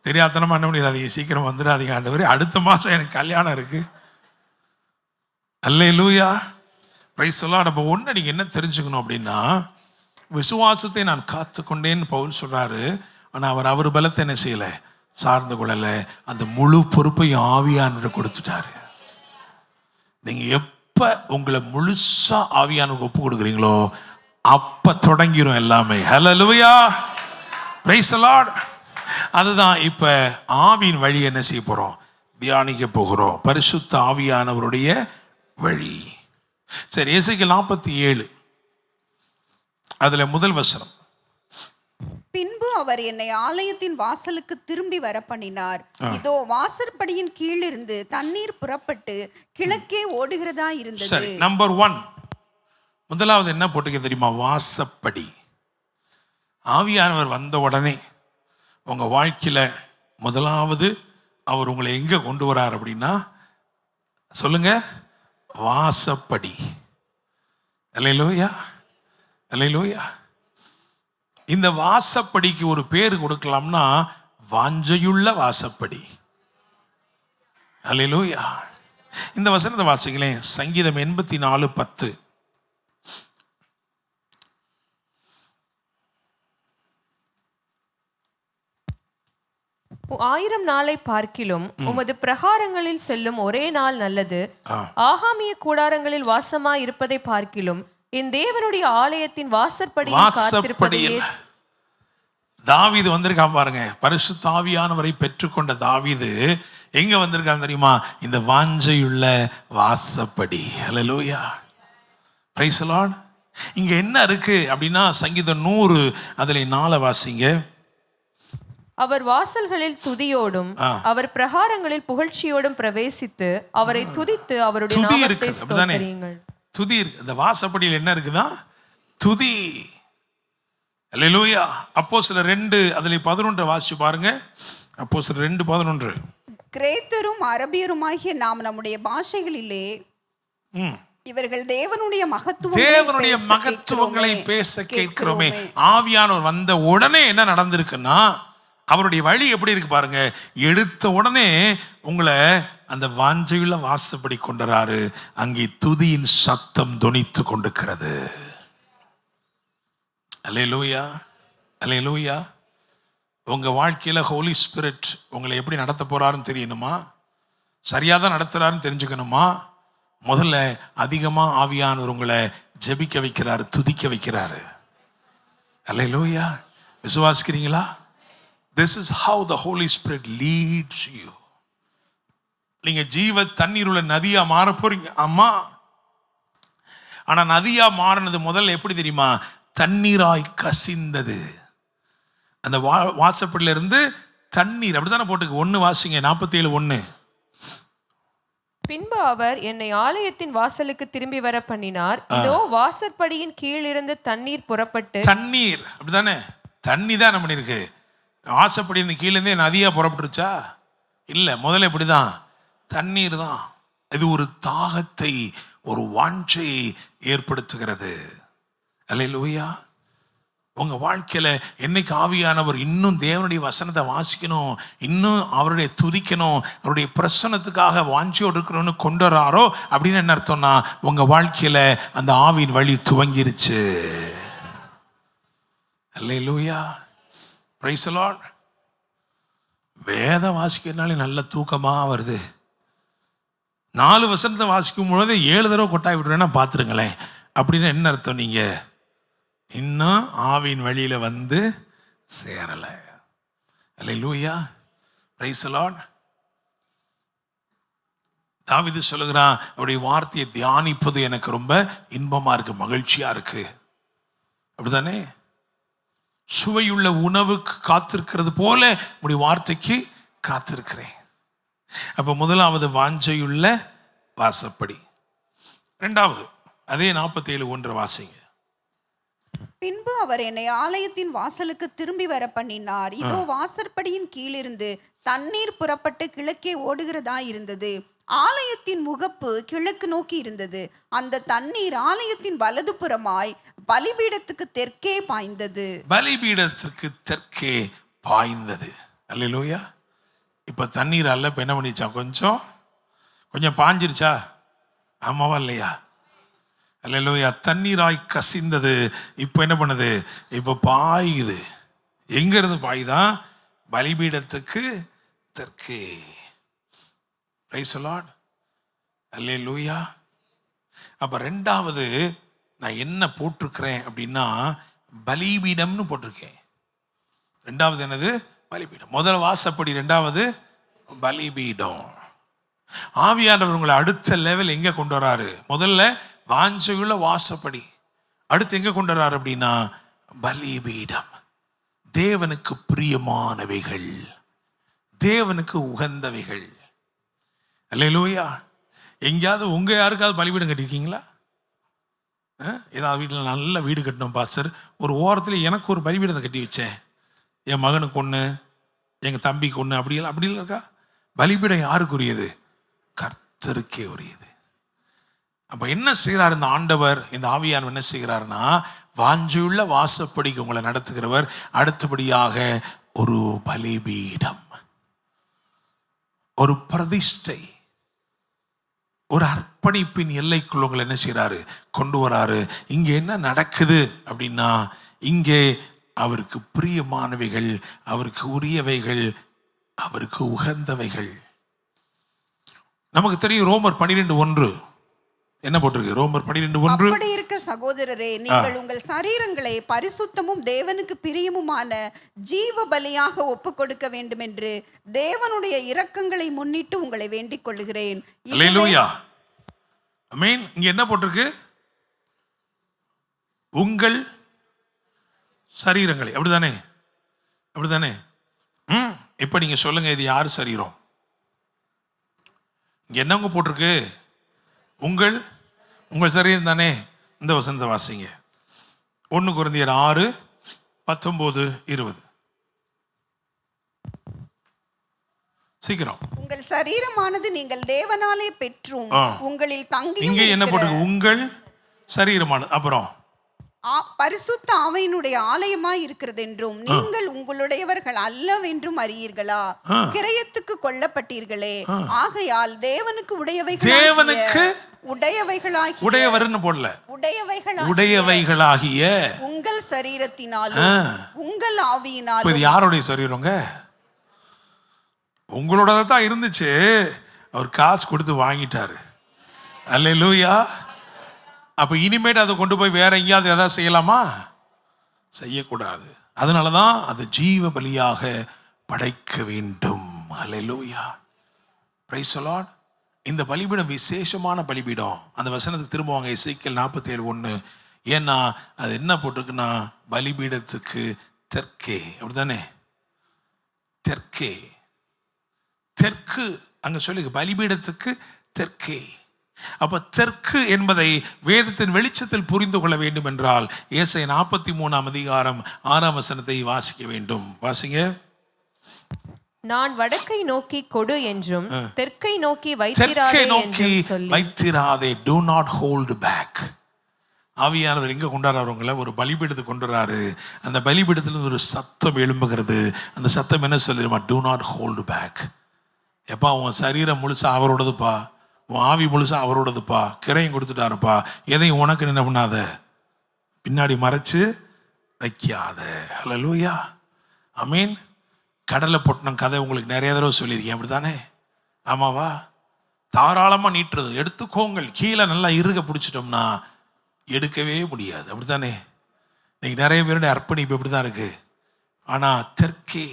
தெரியாதனமா என்ன பண்ணிடாதீங்க, சீக்கிரம் வந்துடாதீங்க ஆண்டவரே, அடுத்த மாதம் எனக்கு கல்யாணம் இருக்கு. அல்லேலூயா. Praise the lord. அப்போ ஒன்று நீங்கள் என்ன தெரிஞ்சுக்கணும் அப்படின்னா, விசுவாசத்தை நான் காத்துக்கொண்டேன்னு பவுல் சொல்றாரு. ஆனால் அவர் பலத்தை என்ன செய்யலை, சார்ந்து கொள்ளலை. அந்த முழு பொறுப்பையும் ஆவியானவர் கொடுத்துட்டாரு. நீங்க எப்ப உங்களை முழுசா ஆவியானவருக்கு ஒப்பு கொடுக்குறீங்களோ அப்ப தொடங்கிரும் எல்லாமே. ஹல்லேலூயா. Praise the lord. அதுதான் இப்ப ஆவியின் வழி என்ன செய்ய போறோம், தியானிக்க போகிறோம். பரிசுத்த ஆவியானவருடைய வழி. சரி, எசேக்கியேல் 47 அதுல முதல் வசனம். பின்பு அவர் என்னை ஆலயத்தின் வாசலுக்கு திரும்பி வர பண்ணினார். இதோ வாசற்படியின் கீழிருந்து தண்ணீர் புறப்பட்டு கிழக்கே ஓடுகிறதா இருந்தது. சரி, நம்பர் 1 முதலாவது என்ன போட்டுக்க தெரியுமா? வாசப்படி. ஆவியானவர் வந்த உடனே உங்க வாழ்க்கையில முதலாவது அவர் உங்களை எங்க கொண்டு வரார் அப்படின்னா, சொல்லுங்க, வாசப்படி. அல்லேலூயா, அல்லேலூயா. இந்த வாசப்படிக்கு ஒரு பேர் கொடுக்கலாம்னா, வாஞ்சையுள்ள வாசப்படி. அல்லேலூயா. இந்த வசனத்தை வாசிங்களேன். சங்கீதம் 84:10. ஆயிரம் நாளை பார்க்கிலும் உமது பிரகாரங்களில் செல்லும் ஒரே நாள் நல்லது. ஆகாமிய கூடாரங்களில் வாசமாய் இருப்பதை பார்க்கிலும் என் தேவனுடைய ஆலயத்தின் வாசற்படியில் தாவீது வந்திருக்கான் பாருங்க. பரிசுத்த ஆவியானவரை பெற்றுக்கொண்ட தாவீது எங்க வந்திருக்கான் தெரியுமா? இந்த வாஞ்சையுள்ள வாசப்படி. ஹல்லேலூயா. Praise the lord. இங்க என்ன இருக்கு அப்படின்னா, சங்கீதம் 100 அதுல 4 வாசிங்க. அவர் வாசல்களில் துதியோடும் அவர் பிரகாரங்களில் புகழ்ச்சியோடும் பிரவேசித்து அவரை துதித்து அவருடைய நாமத்தை ஸ்தோத்திரியுங்கள். துதி இருக்கு. இந்த வாசப்படியில் என்ன இருக்குதா? துதி. அல்லேலூயா. அப்போஸ்தலர் 2 அதுல 11 வாசிச்சு பாருங்க. அப்போஸ்தலர் 2:11. கிரேத்தரும் அரபியருமாகிய நாம் நம்முடைய பாஷைகளிலே இவர்கள் தேவனுடைய மகத்துவங்களை பேச கேட்கிறோமே. ஆவியானவர் வந்த உடனே என்ன நடந்திருக்குன்னா, அவருடைய வழி எப்படி இருக்கு பாருங்க. எடுத்த உடனே உங்களை அந்த வாஞ்சையுள்ள வாசப்படி கொண்டறாரு. அங்கே துதியின் சத்தம் தொனித்து கொண்டிருக்கிறது. அல்லேலூயா, அல்லேலூயா. உங்க வாழ்க்கையில ஹோலி ஸ்பிரிட் உங்களை எப்படி நடத்த போறாருன்னு தெரியணுமா, சரியா தான் நடத்துறாருன்னு தெரிஞ்சுக்கணுமா, முதல்ல அதிகமா ஆவியானவர் உங்களை ஜெபிக்க வைக்கிறாரு, துதிக்க வைக்கிறாரு. அல்லேலூயா. விசுவாசிக்கிறீங்களா? This is how the Holy Spirit leads you. நீங்க ஜீவ தண்ணீர் உள்ள நதியா மாற போறீங்க. அம்மா, ஆனா நதியா மாறினது முதல்ல எப்படி தெரியுமா? தண்ணீராய் கசிந்தது. அந்த வாசப்படியில இருந்து தண்ணீர் அப்படித்தானே போட்டுக்கு. 1 வாசிங்க, 47:1. பின்பு அவர் என்னை ஆலயத்தின் வாசலுக்கு திரும்பி வர பண்ணினார். இதோ வாசற்படியின் கீழிருந்து தண்ணீர் புறப்பட்டு. தண்ணீர் அப்படித்தானே, தண்ணி தான் என்ன பண்ணிருக்கு? வாசப்படி கீழே இருந்தே நதியா புறப்பட்டுருச்சா? இல்ல, முதல்ல இப்படிதான், தண்ணீர் தான். இது ஒரு தாகத்தை, ஒரு வாஞ்சையை ஏற்படுத்துகிறது. அல்லேலூயா. உங்க வாழ்க்கையில என்னைக்கு ஆவியானவர் இன்னும் தேவனுடைய வசனத்தை வாசிக்கணும், இன்னும் அவருடைய துதிக்கணும், அவருடைய பிரசன்னத்துக்காக வாஞ்சியோடு இருக்கணும்னு கொண்டு வராரோ அப்படின்னு என்ன அர்த்தம்னா, உங்க வாழ்க்கையில அந்த ஆவியின் வழி துவங்கிருச்சு. அல்லேலூயா. Praise the Lord. வேதம் வாசிக்கிறதுனாலே நல்ல தூக்கமா வருது. 4 வசனத்தை வாசிக்கும் பொழுது 7 தடவை கொட்டாய் விடுறேன்னா பார்த்துருங்களேன். அப்படின்னு என்ன அர்த்தம்? நீங்க இன்னும் ஆவியின் வழியில வந்து சேரல. அல்லேலூயா. Praise the lord. தாவீது சொல்லுகிறான், அவருடைய வார்த்தையை தியானிப்பது எனக்கு ரொம்ப இன்பமா இருக்கு, மகிழ்ச்சியா இருக்கு. அப்படிதானே? சுவையுள்ள உணவுக்கு காத்திருக்கிறது போல உடைய வார்த்தைக்கு காத்திருக்கிறேன். அப்ப முதலாவது வாஞ்சையுள்ள வாசப்படி. 2வது அதே 47:1 வாசிங்க. பின்பு அவர் என்னை ஆலயத்தின் வாசலுக்கு திரும்பி வர பண்ணினார். இதோ வாசற்படியின் கீழிருந்து தண்ணீர் புறப்பட்டு கிழக்கே ஓடுகிறதா இருந்தது. ஆலயத்தின் முகப்பு கிழக்கு நோக்கி இருந்தது. அந்த தண்ணீர் ஆலயத்தின் வலது புறமாய் பலிபீடத்துக்கு தெற்கே பாய்ந்தது. பலிபீடத்திற்கு தெற்கே பாய்ந்தது. அல்லேலூயா. இப்ப தண்ணீர் அல்ல, இப்ப என்ன பண்ணிச்சா? கொஞ்சம் பாஞ்சிருச்சா? ஆமாவா இல்லையா? அல்லேலூயா. தண்ணீராய் கசிந்தது. இப்ப என்ன பண்ணுது? இப்ப பாயுது. எங்க இருந்து பாயுதான்? பலிபீடத்துக்கு தெற்கே. Praise the lord. அல்லேலூயா. அப்ப 2வது நான் என்ன போட்டிருக்கிறேன் அப்படின்னா, பலிபீடம்னு போட்டிருக்கேன். 2வது என்னது? பலிபீடம். முதல் வாசப்படி, 2வது பலிபீடம். ஆவியானவர் உங்களை அடுத்த லெவல் எங்க கொண்டு வராரு? முதல்ல வாஞ்சையுள்ள வாசப்படி, அடுத்து எங்க கொண்டு வராரு அப்படின்னா பலிபீடம். தேவனுக்கு பிரியமானவைகள், தேவனுக்கு உகந்தவைகள். அல்லேலூயா. எங்கேயாவது உங்க யாருக்காவது பலிபீடம் கட்டிருக்கீங்களா? ஏதாவது வீட்டில் நல்ல வீடு கட்டணும் பாஸ்டர், ஒரு ஓரத்தில் எனக்கு ஒரு பலிபீடத்தை கட்டி வச்சேன், என் மகனுக்கு ஒன்று, எங்கள் தம்பிக்கு ஒன்று, அப்படிலாம் இருக்கா? பலிபீடம் யாருக்குரியது? கர்த்தருக்கே உரியது. அப்போ என்ன செய்கிறார் இந்த ஆண்டவர், இந்த ஆவியானவர் என்ன செய்கிறாருன்னா, வாஞ்சியுள்ள வாசப்படிக்கு உங்களை நடத்துகிறவர். அடுத்தபடியாக ஒரு பலிபீடம், ஒரு பிரதிஷ்டை, ஒரு அர்ப்பணிப்பின் எல்லைக்குள்ள உங்களை என்ன செய்யறாரு? கொண்டு வராரு. இங்க என்ன நடக்குது அப்படின்னா, இங்கே அவருக்கு பிரியமானவைகள், அவருக்கு உரியவைகள், அவருக்கு உகந்தவைகள். நமக்கு தெரியும் ரோமர் 12:1 என்ன போட்டிருக்கு? ரோமர் 12:1. அப்படி இருக்க சகோதரரே, நீங்கள் உங்கள் சரீரங்களை பரிசுத்தமும் தேவனுக்கு பிரியமுமான ஜீவ பலியாக ஒப்பு கொடுக்க வேண்டும் என்று தேவனுடைய இரக்கங்களை முன்னிட்டு உங்களை வேண்டிக் கொள்கிறேன். அல்லேலூயா. ஆமென். இங்க என்ன போட்டிருக்கு? உங்கள் சரீரங்களை. அப்படிதானே? அப்படிதானே? இப்ப நீங்க சொல்லுங்க, இது யார் சரீரம்? இங்க என்னங்க போட்டிருக்கு? உங்கள் சரீரம் தானே. இந்த வசனத்தை வாசிங்க. 1 கொரிந்தியர் 6:19-20. சீக்கிரம். உங்கள் சரீரமானது நீங்கள் தேவனாலே பெற்றும் உங்களில் தங்கி. இங்க என்ன போட்டிருக்கு? உங்கள் சரீரமானது. அப்புறம் பரிசுத்த ஆவியினுடைய ஆலயமாய் இருக்கிறது என்றும் நீங்கள் உங்களுடையவர்கள் அல்லவென்றும் அறியீர்களா? கிரயத்துக்கு கொல்லப்பட்டீர்களே, ஆகையால் தேவனுக்கு உடையவைகளாகிய உடையவர்னு போடல, உடையவைகளாகிய உங்கள் சரீரத்தினாலும் உங்கள் ஆவியினாலும். இது யாருடைய சரீரங்க? உங்களோட தான் இருந்துச்சு, அவர் காசு கொடுத்து வாங்கிட்டாரு. அல்லேலூயா. அப்ப இனிமேட்டு அதை கொண்டு போய் வேற எங்கேயாவது எதாவது செய்யலாமா? செய்யக்கூடாது. அதனாலதான் அது ஜீவ பலியாக படைக்க வேண்டும். அல்லேலூயா. Praise the lord. இந்த பலிபீடம் விசேஷமான பலிபீடம். அந்த வசனத்துக்கு திரும்புவாங்க, எசேக்கியேல் 47:1. ஏன்னா அது என்ன போட்டிருக்குன்னா, பலிபீடத்துக்கு தெற்கே, அப்படித்தானே? தெற்கே, தெற்கு அங்க சொல்லு, பலிபீடத்துக்கு தெற்கே. அப்ப தெற்கு என்பதை வேதத்தின் வெளிச்சத்தில் புரிந்து கொள்ள வேண்டும் என்றால் ஏசாயா 43:6 வாசிக்க வேண்டும். வாசிங்க. நான் வடக்கை நோக்கி கொடு என்றும் தெற்கை நோக்கி வைத்திராதே. Do not hold back. ஆவியானவர் எங்க கொண்டாடுறவங்கள ஒரு பலிபீடத்துக்கு கொண்டுறாரு. அந்த பலிபீடத்துல ஒரு சத்தம் எழும்புகிறது. அந்த சத்தம் என்ன சொல்லுமா? Do not hold back. எப்பா, உன் சரீரம் முழுசா அவரோடதுப்பா, உன் ஆவி முழுசா அவரோடதுப்பா, கிரையும் கொடுத்துட்டாருப்பா, எதையும் உனக்கு என்ன பண்ணாத, பின்னாடி மறைச்சு வைக்காத. ஹல்லேலூயா. ஆமீன். கடலை பொட்டணம் கதை உங்களுக்கு நிறைய தடவை சொல்லியிருக்கேன், அப்படித்தானே? ஆமாவா? தாராளமாக நீட்டுறது, எடுத்துக்கோங்கள். கீழே நல்லா இறுக பிடிச்சிட்டோம்னா எடுக்கவே முடியாது, அப்படித்தானே? இன்னைக்கு நிறைய பேருடைய அர்ப்பணிப்பு இப்படி தான் இருக்கு. ஆனால் தெற்கே,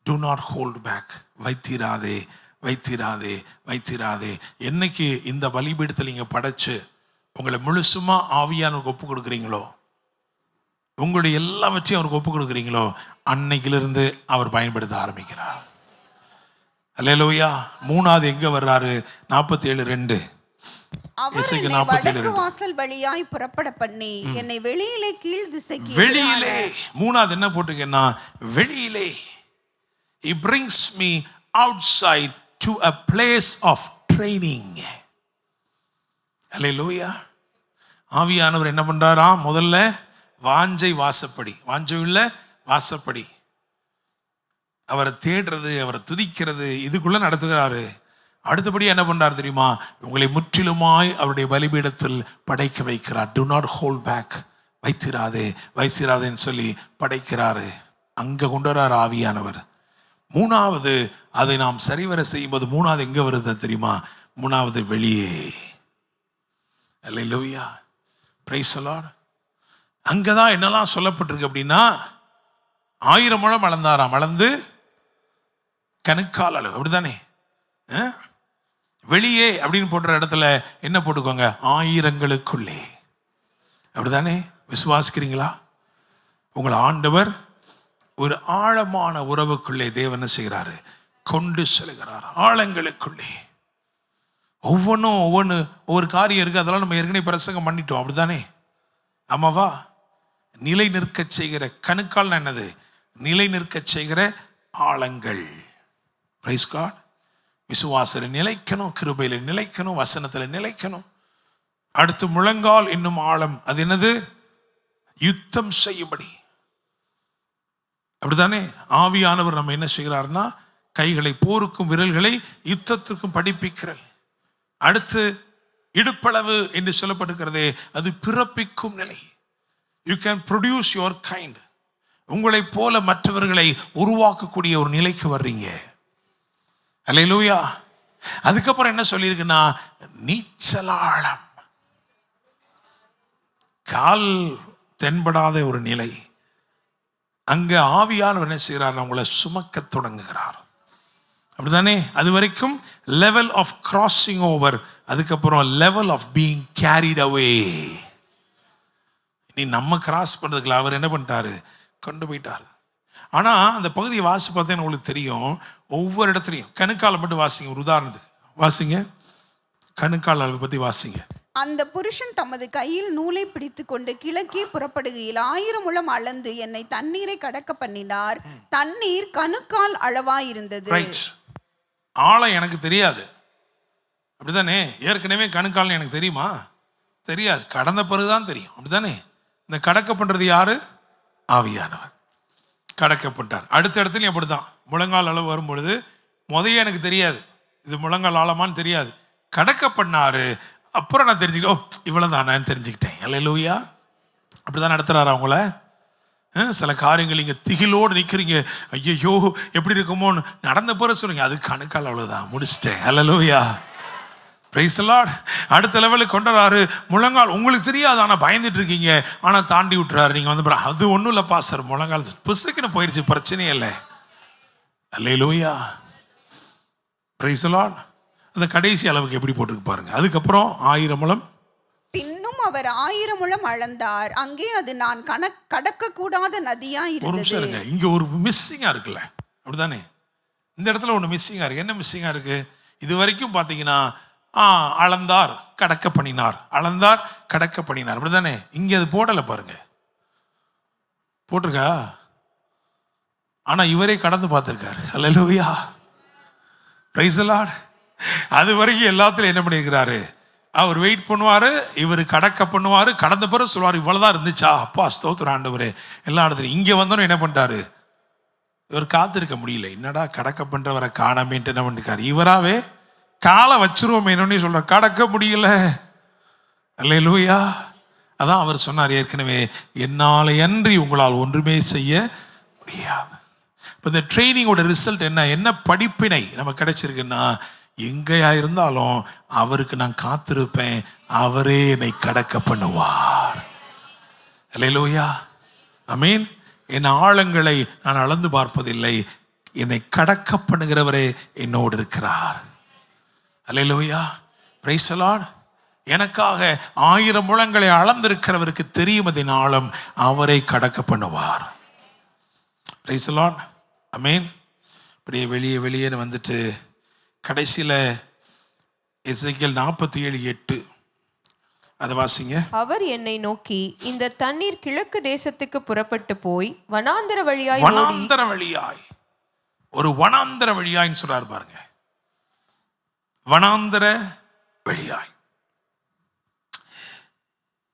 do not hold back. வைத்திராதே, வைத்திராதே, வைத்திராதே. என்னைக்கு இந்த பலிபீடத்தில் நீங்கள் படைச்சு உங்களை முழுசுமா ஆவியானவருக்கு ஒப்பு கொடுக்குறீங்களோ, உங்களுடைய எல்லாவற்றையும் அவருக்கு ஒப்பு கொடுக்குறீங்களோ, அன்னைக்கிலிருந்து அவர் பயன்படுத்த ஆரம்பிக்கிறார். அல்லேலூயா. மூணாவது எங்க வர்றாரு? 47:2. வாசல் வழியாய் புறப்பட பண்ணி என்னை வெளியிலே கீழ் திசைக்கு, வெளியிலே. மூணாவது என்ன போட்டிருக்கேன்னா, வெளியிலே. He brings me outside to a place of training. Hallelujah. ஆவியானவர் என்ன பண்றாரா? முதல்ல வாஞ்சை வாசப்படி, வாஞ்சை உள்ள வாசப்படி, அவரை தேடுறது, அவரை துதிக்கிறது, இதுக்குள்ள நடத்துகிறாரு. அடுத்தபடி என்ன பண்றாரு தெரியுமா? உங்களை முற்றிலுமாய் அவருடைய பலிபீடத்தில் படைக்க வைக்கிறார். Do not hold back. வைத்திராதே, வைத்திராதேன்னு சொல்லி படைக்கிறாரு. அங்க கொண்டு வர்றாரு ஆவியானவர். மூணாவது, அதை நாம் சரிவர செய்யும்போது மூணாவது எங்க வருது தெரியுமா? மூணாவது வெளியே. அல்லேலூயா. Praise the lord. அங்கதான் என்னெல்லாம் சொல்லப்பட்டிருக்கு அப்படின்னா, 1000 முழம் அளந்தாராம், அளந்து கணுக்கால் அளவு, அப்படித்தானே? வெளியே அப்படின்னு போடுற இடத்துல என்ன போட்டுக்கோங்க? 1000ங்களுக்குள்ளே, அப்படித்தானே? விசுவாசிக்கிறீங்களா? உங்கள் ஆண்டவர் ஒரு ஆழமான உறவுக்குள்ளே தேவன் செய்கிறாரு, கொண்டு செல்கிறார். ஆழங்களுக்குள்ளே ஒவ்வொரு காரியம் இருக்கு. அதெல்லாம் நம்ம ஏற்கனவே பிரசங்கம் பண்ணிட்டோம், அப்படித்தானே? ஆமாவா? நிலை நிற்க செய்கிற கணுக்கால் என்னது? நிலை நிற்க செய்கிற ஆழங்கள். Price God. விசுவாசத்தில் நிலைக்கணும், கிருபையில நிலைக்கணும், வசனத்தில் நிலைக்கணும். அடுத்து முழங்கால் இன்னும் ஆழம். அது என்னது? யுத்தம் செய்யும்படி, அப்படித்தானே? ஆவியானவர் நம்ம என்ன செய்கிறார்னா, கைகளை போருக்கும் விரல்களை யுத்தத்துக்கும் படிப்பிக்கிறார். அடுத்து இடுப்பளவு என்று சொல்லப்படுகிறதே, அது பிறப்பிக்கும் நிலை. You can produce your kind. உங்களை போல மற்றவர்களை உருவாக்கக்கூடிய ஒரு நிலைக்கு வர்றீங்க. அல்லேலூயா. அதுக்கப்புறம் என்ன சொல்லியிருக்குன்னா, நீச்சலாழம், கால் தென்படாத ஒரு நிலை. அங்க ஆவியானவர் என்ன செய்கிறார்? உங்களை சுமக்க தொடங்குகிறார், அப்படித்தானே? அது வரைக்கும் லெவல் ஆஃப் கிராசிங் ஓவர், அதுக்கப்புறம் level of being carried away. நீ நம்ம கிராஸ் பண்றதுக்குள்ள அவர் என்ன பண்ணிட்டாரு? கொண்டு போயிட்டார். ஆனா அந்த பகுதியை வாசி பார்த்தா உங்களுக்கு தெரியும், ஒவ்வொரு இடத்துலையும் கணுக்கால மட்டும் வாசிங்க. ஒரு உதாரணத்துக்கு வாசிங்க, கணுக்கால் அளவு பத்தி வாசிங்க. அந்த புருஷன் தமது கையில் நூலை பிடித்து கொண்டு கிழக்கே புறப்படுகையில் 1000 முழம் அளந்து என்னை தண்ணீரை கடக்க பண்ணினார். தண்ணீர் கணுக்கால் அளவாயிருந்தது. ஆழம் எனக்கு தெரியாது, அப்படித்தானே? ஏற்கனவே கணுக்கால் எனக்கு தெரியுமா? தெரியாது, கடந்த பிறகுதான் தெரியும். அப்படிதானே? இந்த கடக்க பண்றது யாரு? ஆவியானவர் கடக்க பண்ணிட்டார். அடுத்த இடத்துலையும் அப்படிதான். முழங்கால் அளவு வரும்பொழுது முதல்ல எனக்கு தெரியாது, இது முழங்கால் ஆழமான்னு தெரியாது, கடக்க பண்ணாரு. அப்புறம் நான் தெரிஞ்சுக்கிட்டேன், ஓ இவ்வளவு தானேன்னு தெரிஞ்சுக்கிட்டேன். அல்லேலூயா. அப்படிதான் நடத்துறாரு அவங்கள. சில காரியங்கள் இங்கே திகிலோடு நிற்கிறீங்க, ஐயோ எப்படி இருக்குமோன்னு, நடந்த பிறகு சொல்லுங்க அது கணக்கால் அவ்வளோதான், முடிச்சிட்டேன். அல்லேலூயா. Praise the lord. அடுத்த லெவலுக்கு கொண்டுறாரு. முழங்கால் உங்களுக்கு தெரியாது, ஆனால் பயந்துட்டு இருக்கீங்க, ஆனால் தாண்டி விட்டுறாரு. நீங்கள் வந்து அது ஒன்றும் இல்லைப்பா சார், முழங்கால் புசுக்குன்னு போயிடுச்சு, பிரச்சனையே இல்லை. அல்லேலூயா. Praise the lord. அந்த கடைசி அளவுக்கு எப்படி போட்டுருக்கு பாருங்க. அதுக்கப்புறம் 1000 முழம். பின்னும் அவர் 1000 முழம் அளந்தார். அங்கே அது நான் கடக்க கூடாத நதியா இருந்தது. இங்க ஒரு மிஸ்ஸிங்கா இருக்குல்ல, அப்படிதானே? இந்த இடத்துல ஒன்று மிஸ்ஸிங்கா இருக்கு. என்ன மிஸ்ஸிங்கா இருக்கு? இது வரைக்கும் பார்த்தீங்கன்னா அளந்தார் கடக்க பண்ணினார், அளந்தார் கடக்க பண்ணினார், அப்படிதானே? இங்க அது போடலை பாருங்க. போட்டிருக்கா? ஆனா இவரே கடந்து பார்த்திருக்காரு. அல்லேலூயா. Praise the Lord. அது வரைக்கும் எல்லாத்துலையும் என்ன பண்ணியிருக்கிறாரு? அவர் வெயிட் பண்ணுவாரு, இவர் கடக்க பண்ணுவாரு, கடந்த பிறகு சொல்லுவார் இவ்வளவுதான் இருந்துச்சா, அப்பா ஸ்தோத்திரம் ஆண்டவரே, எல்லா இடத்துலையும். இங்க வந்தோன்னு என்ன பண்ணிட்டாரு? இவர் காத்திருக்க முடியல, என்னடா கடக்க பண்றவரை காணாமேன்ட்டு என்ன பண்ணிருக்காரு? இவராவே காலை வச்சிருவோம் என்னன்னு சொல்ற, கடக்க முடியல. அல்லேலூயா. அதான் அவர் சொன்னார் ஏற்கனவே, என்னால அன்றி உங்களால் ஒன்றுமே செய்ய முடியாது. இப்போ இந்த ட்ரைனிங்கோட ரிசல்ட் என்ன படிப்பினை நமக்கு கிடைச்சிருக்குன்னா, எங்கேயா இருந்தாலும் அவருக்கு நான் காத்திருப்பேன், அவரே என்னை கடக்க பண்ணுவார். அல்லேலூயா. ஆமென். என் ஆழங்களை நான் அளந்து பார்ப்பதில்லை, என்னை கடக்க பண்ணுகிறவரே என்னோடு இருக்கிறார். அல்லேலூயா. Praise the lord. எனக்காக 1000 முழங்களை அளந்திருக்கிறவருக்கு தெரியும் அதன் ஆழம், அவரை கடக்க பண்ணுவார். Praise the lord. ஆமென். அப்படியே வெளியே வந்துட்டு கடைசியில் எசேக்கியேல் 47:8 அதை வாசிங்க. அவர் என்னை நோக்கி, இந்த தண்ணீர் கிழக்கு தேசத்துக்கு புறப்பட்டு போய் வனாந்தர வழியாய் ஒரு வனாந்தர வழியாய்ன்னு சொல்றாரு பாருங்க. வனாந்தர வழியாய்.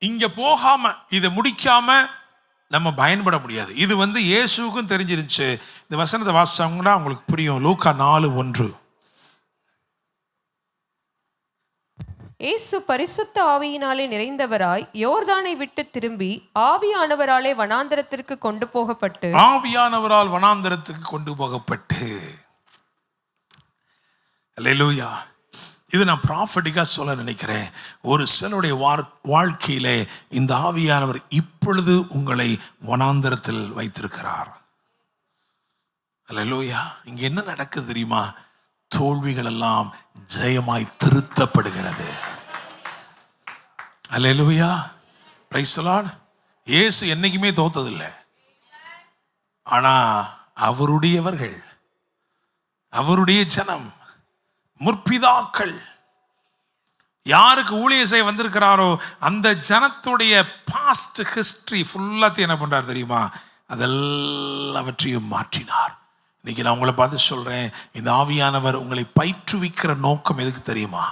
இங்க போகாம இதை முடிக்காம நம்ம பயன்பட முடியாது. இது இயேசுவுக்கும் தெரிஞ்சிருந்துச்சு. இந்த வசனத்தை வாசிச்சாங்கன்னா உங்களுக்கு புரியும். லூக்கா 4:1. இயேசு பரிசுத்த ஆவியினாலே நிறைந்தவராய் யோர்தானை விட்டு திரும்பி ஆவியானவராலே வனாந்தரத்திற்கு கொண்டு போகப்பட்டு. ஆவியானவரால் வனாந்தரத்துக்கு கொண்டு போகப்பட்டு. அல்லேலூயா. இது நான் ப்ராஃபட்டிக்கா சொல்ல நினைக்கிறேன். ஒரு சிலருடைய வாழ்க்கையிலே இந்த ஆவியானவர் இப்பொழுது உங்களை வனாந்தரத்தில் வைத்திருக்கிறார். அல்லேலூயா. இங்க என்ன நடக்குது தெரியுமா? தோல்விகள் எல்லாம் ஜெயமாய் திருத்தப்படுகிறது. அல்லேலூயா. Praise the lord. இயேசு என்னைக்குமே தோத்ததில்லை. ஆனா அவருடையவர்கள், அவருடைய ஜனம், முற்பிதாக்கள் யாருக்கு ஊழிய செய்ய வந்திருக்கிறாரோ அந்த ஜனத்துடைய பாஸ்ட் ஹிஸ்டரி ஃபுல்லாத்தையும் என்ன பண்றார் தெரியுமா? அதெல்லாவற்றையும் மாற்றினார். இன்னைக்கு நான் உங்களை பார்த்து சொல்றேன், இந்த ஆவியானவர் உங்களை பயிற்றுவிக்கிற நோக்கம் எதுக்கு தெரியுமா?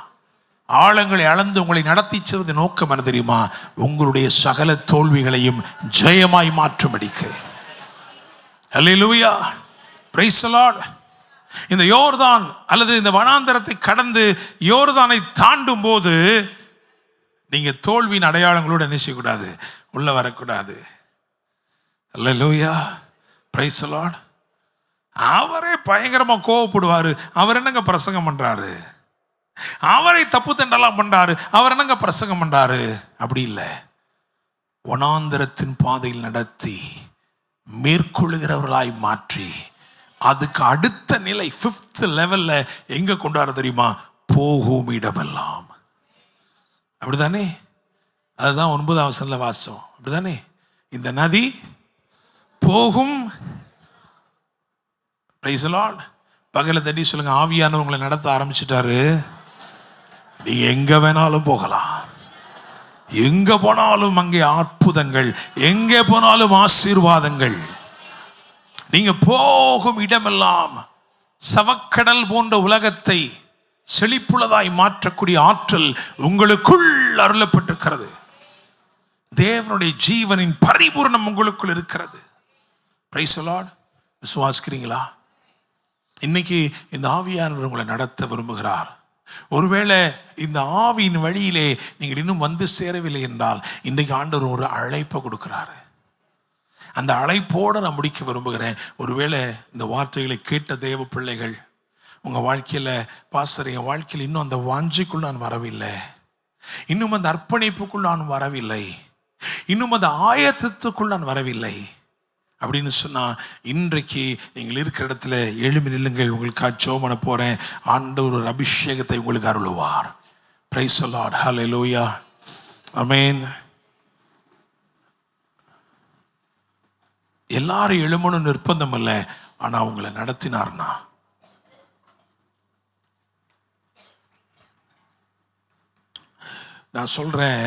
ஆழங்களை அளந்து உங்களை நடத்தி செல்வது நோக்கம் என்ன தெரியுமா? உங்களுடைய சகல தோல்விகளையும் ஜெயமாய் மாற்றும்படிக்கு. அல்லேலூயா. Praise the lord. இந்த யோர்தான் அல்லது இந்த வனாந்தரத்தை கடந்து யோர்தானை தாண்டும் போது நீங்க தோல்வியின் அடையாளங்களோடு என்ன செய்யக்கூடாது? உள்ள வரக்கூடாது. அல்லேலூயா. Praise the lord. அவரே பயங்கரமா கோவப்படுவாரு. அவர் என்னங்க பிரசங்கம் பண்றாரு? அவரை தப்பு தண்டெல்லாம் பண்றாரு. அவர் என்னங்க பிரசங்கம் பண்றாரு? அப்படி இல்லை. வனாந்தரத்தின் பாதையில் நடத்தி மேற்கொள்ளுகிறவர்களாய் மாற்றி அதுக்கு அடுத்த நிலை 5th லெவல்ல எங்க கொண்டாட தெரியுமா? போகும் இடமெல்லாம். அப்படிதானே? அதுதான் 9ஆம் வசனத்துல வாசம். அப்படிதானே? இந்த நதி போகும். Price the lord. பகல தட்டி சொல்லுங்க, ஆவியானவர் உங்களை நடத்த ஆரம்பிச்சிட்டாரு. நீங்க எங்க வேணாலும் போகலாம். எங்க போனாலும் அங்கே அற்புதங்கள், எங்கே போனாலும் ஆசீர்வாதங்கள். நீங்க போகும் இடமெல்லாம் சவக்கடல் போன்ற உலகத்தை செழிப்புள்ளதாய் மாற்றக்கூடிய ஆற்றல் உங்களுக்குள் அருளப்பட்டு இருக்கிறது. தேவனுடைய ஜீவனின் பரிபூரணம் உங்களுக்குள் இருக்கிறது. Praise the lord. விசுவாசிக்கிறீங்களா? இன்னைக்கு இந்த ஆவியானவர் உங்களை நடத்த விரும்புகிறார். ஒருவேளை இந்த ஆவியின் வழியிலே நீங்கள் இன்னும் வந்து சேரவில்லை என்றால் இன்றைக்கு ஆண்டவர் ஒரு அழைப்பை கொடுக்கிறாரு. அந்த அழைப்போடு நான் முடிக்க விரும்புகிறேன். ஒருவேளை இந்த வார்த்தைகளை கேட்ட தேவ பிள்ளைகள் உங்கள் வாழ்க்கையில், பாஸ்டர் என் வாழ்க்கையில் இன்னும் அந்த வாஞ்சைக்குள் நான் வரவில்லை, இன்னும் அந்த அர்ப்பணிப்புக்குள் நான் வரவில்லை, இன்னும் அந்த ஆயத்தத்துக்குள் நான் வரவில்லை அப்படின்னு சொன்னால், இன்றைக்கு நீங்கள் இருக்கிற இடத்துல எழும்பி நில்லுங்கள். உங்களுக்கு ஜெபம் பண்ண போகிறேன். ஆண்டவர் ஒரு அபிஷேகத்தை உங்களுக்கு அருளுவார். Price the Lord. ஹல்லேலூயா. ஆமென். எல்லாரும் எழுமணும் நிர்பந்தம் இல்லை. ஆனால் உங்களை நடத்தினார்னா, நான் சொல்றேன்,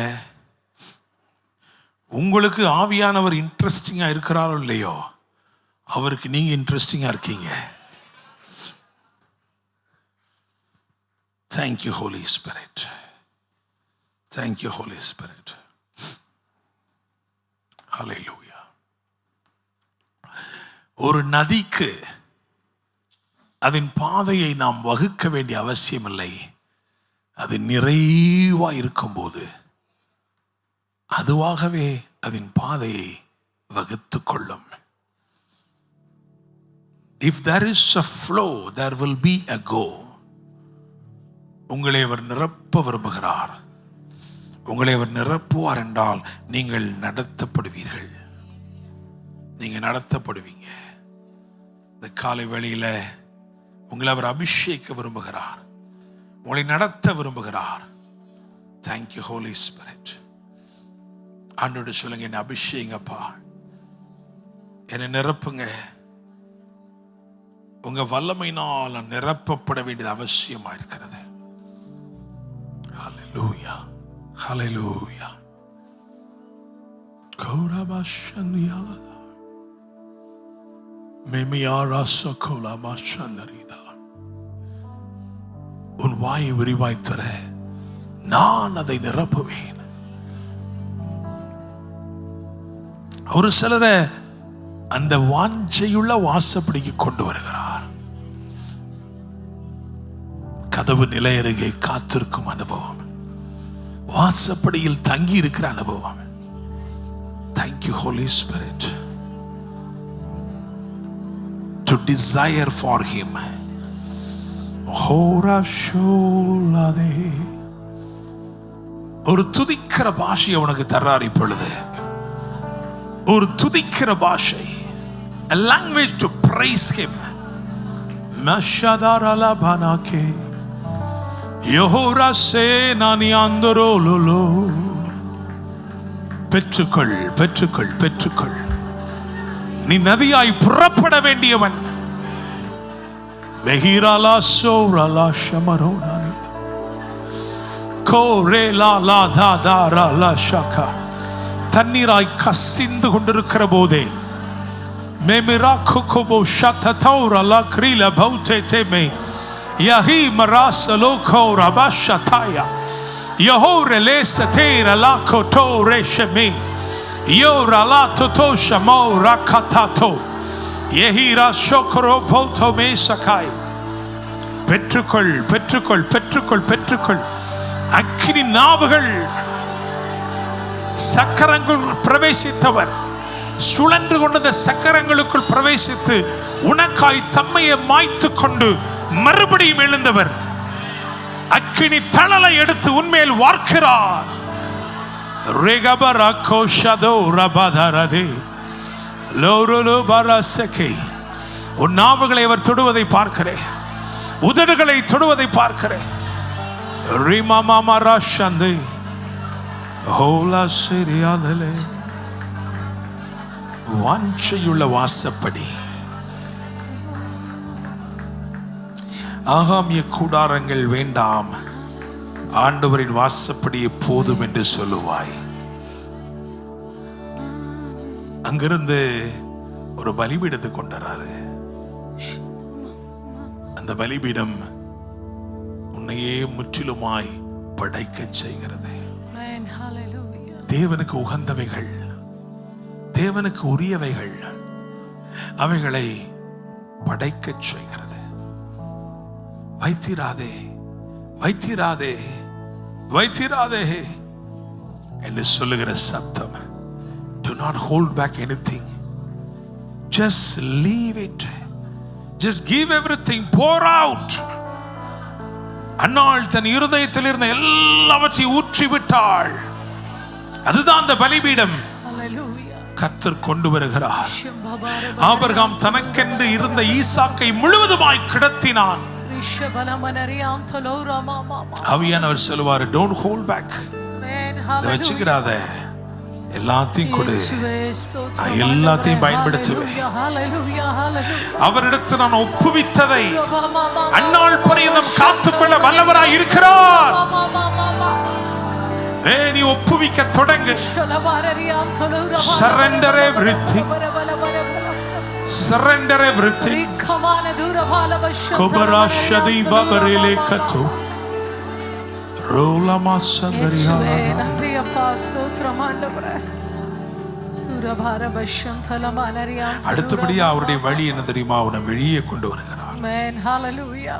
உங்களுக்கு ஆவியானவர் இன்ட்ரெஸ்டிங்கா இருக்கிறாரோ இல்லையோ, அவருக்கு நீங்க இன்ட்ரெஸ்டிங்கா இருக்கீங்க. Thank you Holi spirit. Thank you Holi spirit. ஹல்லேலூயா. ஒரு நதிக்கு அதன் பாதையை நாம் வகுக்க வேண்டிய அவசியம் இல்லை. அது நிறைவா இருக்கும்போது அதுவாகவே அதன் பாதையை வகுத்து கொள்ளும். If there is a flow, there will be a go. உங்களை அவர் நிரப்ப விரும்புகிறார். உங்களை அவர் நிரப்புவார் என்றால் நீங்கள் நடத்தப்படுவீர்கள். நீங்க நடத்தப்படுவீங்க. இந்த காலை வேளையில உங்களை அவர் அபிஷேகிக்க விரும்புகிறார். உங்களை நடத்த விரும்புகிறார். Thank you Holi spirit. ஆண்டோடு சொல்லுங்க, என்னை அபிஷேகப்பா, என்னை நிரப்புங்க. உங்க வல்லமையினால் நான் நிரப்பப்பட வேண்டியது அவசியமா இருக்கிறது. ஹல்லேலூயா. ஹல்லேலூயா. கோரபாஷன்யாலா மேமியாரா சகோலமாஷன்னரிதா. உன் வாயை விரிவாய் தர, நான் அதை நிரப்புவேன். ஒரு சிலரை அந்த வாஞ்சையுள்ள வாசப்படிக்கு கொண்டு வருகிறார். கதவு நிலை அருகே காத்திருக்கும் அனுபவம், வாசப்படியில் தங்கி இருக்கிற அனுபவம். Thank you Holi Spirit. To desire for him. ஒரு துதிக்கிற பாஷையை உனக்கு தர்றார் இப்பொழுது. ஒரு துதிக்கிற பாஷை, a language to praise him. mashadara banake யோஹோரா சே நானி ஆந்தரோலோ. பெற்றுக்கொள், பெற்றுக்கொள், பெற்றுக்கொள். நீ நதியாய் புறப்பட வேண்டியவன். மெஹிராலா சோரலா ஷமரோனானி கோரேலா லா தாதாரா லா ஷகா. தண்ணீராய் கசிந்து கொண்டிருக்கிற போதே மேமிரா கோகோபோ ஷததௌரா லா கிரிலா பௌதே தேமே யஹி மராசலோ கோரா பாஷதாயா யஹோரே லேசதேரா லா கோட்டோரே ஷமே யோரா லா தோதோ ஷமோ ரகதாதோ யஹிரா ஷோக்ரோ பௌதோ மேசகாய். பெற்றுக்கொள், பெற்றுக்கொள், பெற்றுக்கொள், பெற்றுக்கொள். அக்கினி நாவுகள் சக்கரங்கள் பிரவேசித்தவர், சுழன்று கொண்ட சக்கரங்களுக்குள் பிரவேசித்து உனக்காய் தம்மையை மாய்த்து கொண்டு மறுபடியும் எழுந்தவர் அக்கினி தழலை எடுத்து உன்மேல் வார்க்கிறார். உன் நாவுகளை அவர் தொடுவதை பார்க்கிறேன், உதடுகளை தொடுவதை பார்க்கிறேன். வாஞ்சையுள்ள வாசப்படி. ஆகாமிய கூடாரங்கள் வேண்டாம், ஆண்டவரின் வாசப்படி போதும் என்று சொல்லுவாய். அங்கிருந்து ஒரு பலிபீடத்தை கொண்டாரு. அந்த பலிபீடம் உன்னையே முற்றிலுமாய் படைக்க செய்கிறது. தேவனுக்கு உகந்தவைகள், தேவனுக்கு உரியவைகள், அவைகளை படைக்கச் செய்கிறது. வைத்திராதே வைத்திராதே வைத்திராதே என்று சொல்லுகிற சத்தம். Do not hold back anything. Just leave it. Just give everything. Pour out. அன்னாள் தன் இருதயத்தில் இருந்த எல்லாவற்றையும் ஊற்றி விட்டாள். அதுதான் அந்த பலிபீடம். கர்த்தர் கொண்டு வருகிறார். ஆபிரகாம் தனக்கென்று இருந்த ஈசாக்கை முழுவதுமாய் கிடத்தினான். ஆவியானவர் சொல்லுவார், don't hold back. வச்சுக்கிறாத, எல்லாத்தையும் கொடு, நான் எல்லாத்தையும் பயன்படுத்துவேன். அவரிடத்தில் நான் ஒப்புவித்ததை அந்நாள் பரியந்தம் காத்துக்கொள்ள வல்லவராய் இருக்கிறார். நீ ஒப்புவிக்க தொடங்கு. Surrender everything. Surrender everything. Kobarashadi babarele kato. Rola masandariya. நன்றி அப்பா, ஸ்தோத்திரம் ஆண்டவரே. அடுத்தபடியா அவருடைய வழி என்ன தெரியுமா? அவனை வெளியே கொண்டு வருகிறார். ஆமென். ஹalleluya.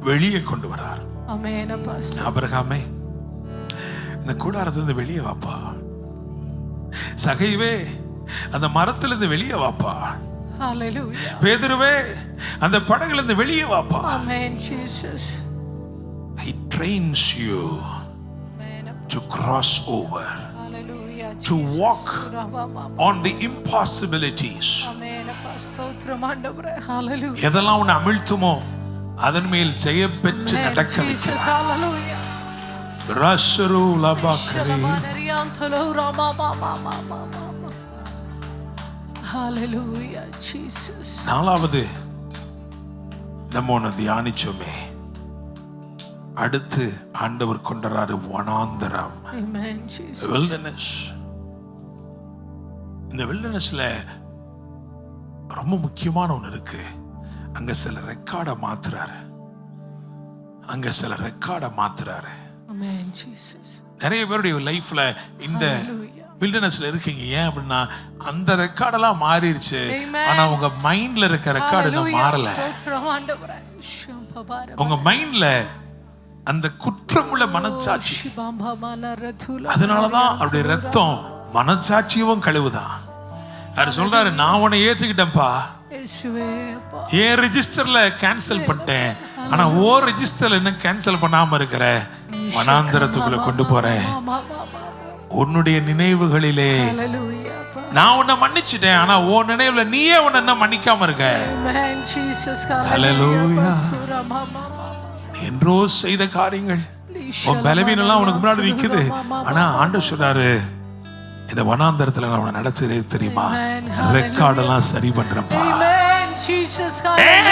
வெளியே கொண்டு வரார். ஆமென் அப்பா. ஆபிரகாமே, இந்த கூடாரத்திலிருந்து வெளியே வாப்பா. சகைவே, அந்த மரத்திலிருந்து வெளியே வாப்பா. ஹalleluya. பேதுருவே, அந்த படகிலிருந்து வெளியே வாப்பா. ஆமென் Jesus. He trains you to cross over, hallelujah. to walk on the impossibilities. ஆமென் அப்பா, ஸ்தோத்திரம் ஆண்டவரே. ஹalleluya. எதெல்லாம் உன்னை அமிழ்த்துமோ அதன் மேல் ஜெயம் பெற்று நடக்க ஜீசஸ். வைக்கிறார். ஹalleluya. ரஷரு லபக்கரி. ஹalleluya ஜீசஸ். நாலாவது நம்ம ஒன்று தியானிச்சோமே, அடுத்து ஆண்டவர் கொண்டறாரு வனாந்தரம். ஆமென் ஜீசஸ். wilderness. இந்த wildernessல ரொம்ப முக்கியமான ஒன்று இருக்கு. அங்க சில ரெக்கார்டை மாத்துறாரு. அங்க சில ரெக்கார்டை மாத்துறாரு. ஆமென் ஜீசஸ். நிறைய பேருடைய லைஃப்ல இந்த வில்டர்னஸ்ல இருக்கீங்க. ஏன் அப்படின்னா அந்த ரெக்கார்டெல்லாம் மாறிடுச்சு, ஆனா உங்க மைண்ட்ல இருக்க ரெக்கார்டு இன்னும் மாறல. உங்க மைண்ட்ல அந்த குற்றமுள்ள மனச்சாட்சி, அதனாலதான் அவருடைய ரத்தம் மனச்சாட்சியும் கழுவுதான். அவர் சொல்றாரு, நான் உன்னை ஏத்துக்கிட்டேன்ப்பா, ஏன் ரெஜிஸ்டர்ல கேன்சல் பண்ணிட்டேன், ஆனா ஓ ரெஜிஸ்டர்ல என்ன கேன்சல் பண்ணாம இருக்கிற, வனாந்தரத்துக்குள்ள கொண்டு போறேன். உன்னுடைய நினைவுகளிலே நான் உன்னை மன்னிச்சிட்டேன், ஆனா ஓ நினைவுல நீயே உன்னை என்ன மன்னிக்காம இருக்க. ஹல்லேலூயா. என்றோ செய்த காரியங்கள், உன் பலவீனம் எல்லாம் உனக்கு முன்னாடி நிக்குது. ஆனா ஆண்டவர் சொல்றாரு, இந்த வனாந்தரத்துல நான் உன்னை நடத்துறே தெரியுமா, ரெக்கார்டெல்லாம் சரி பண்றேன்ப்பா.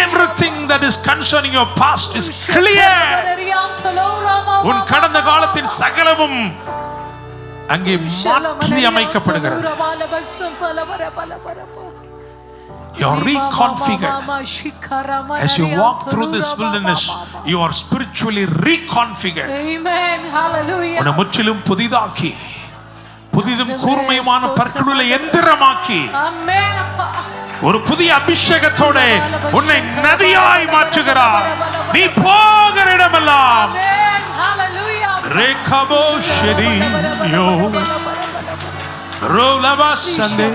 Everything that is concerning your past is clear. உன் கடந்த காலத்தின் சகலமும் அங்கே மாற்றி அமைக்கப்படுகிறது. You are reconfigured. As you walk through this wilderness, you are spiritually reconfigured. Amen. Hallelujah. உன்னை முற்றிலும் புதிதாக்கி, புதிதும் கூர்மையுமான பற்களுள்ள எந்திரமாக்கி, ஒரு புதிய அபிஷேகத்தோட உன்னை நதியாய் மாற்றுகிறார். நீ போகிற இடமெல்லாம் ரேகபோ ஷெடியோ ரோலவா சண்டே,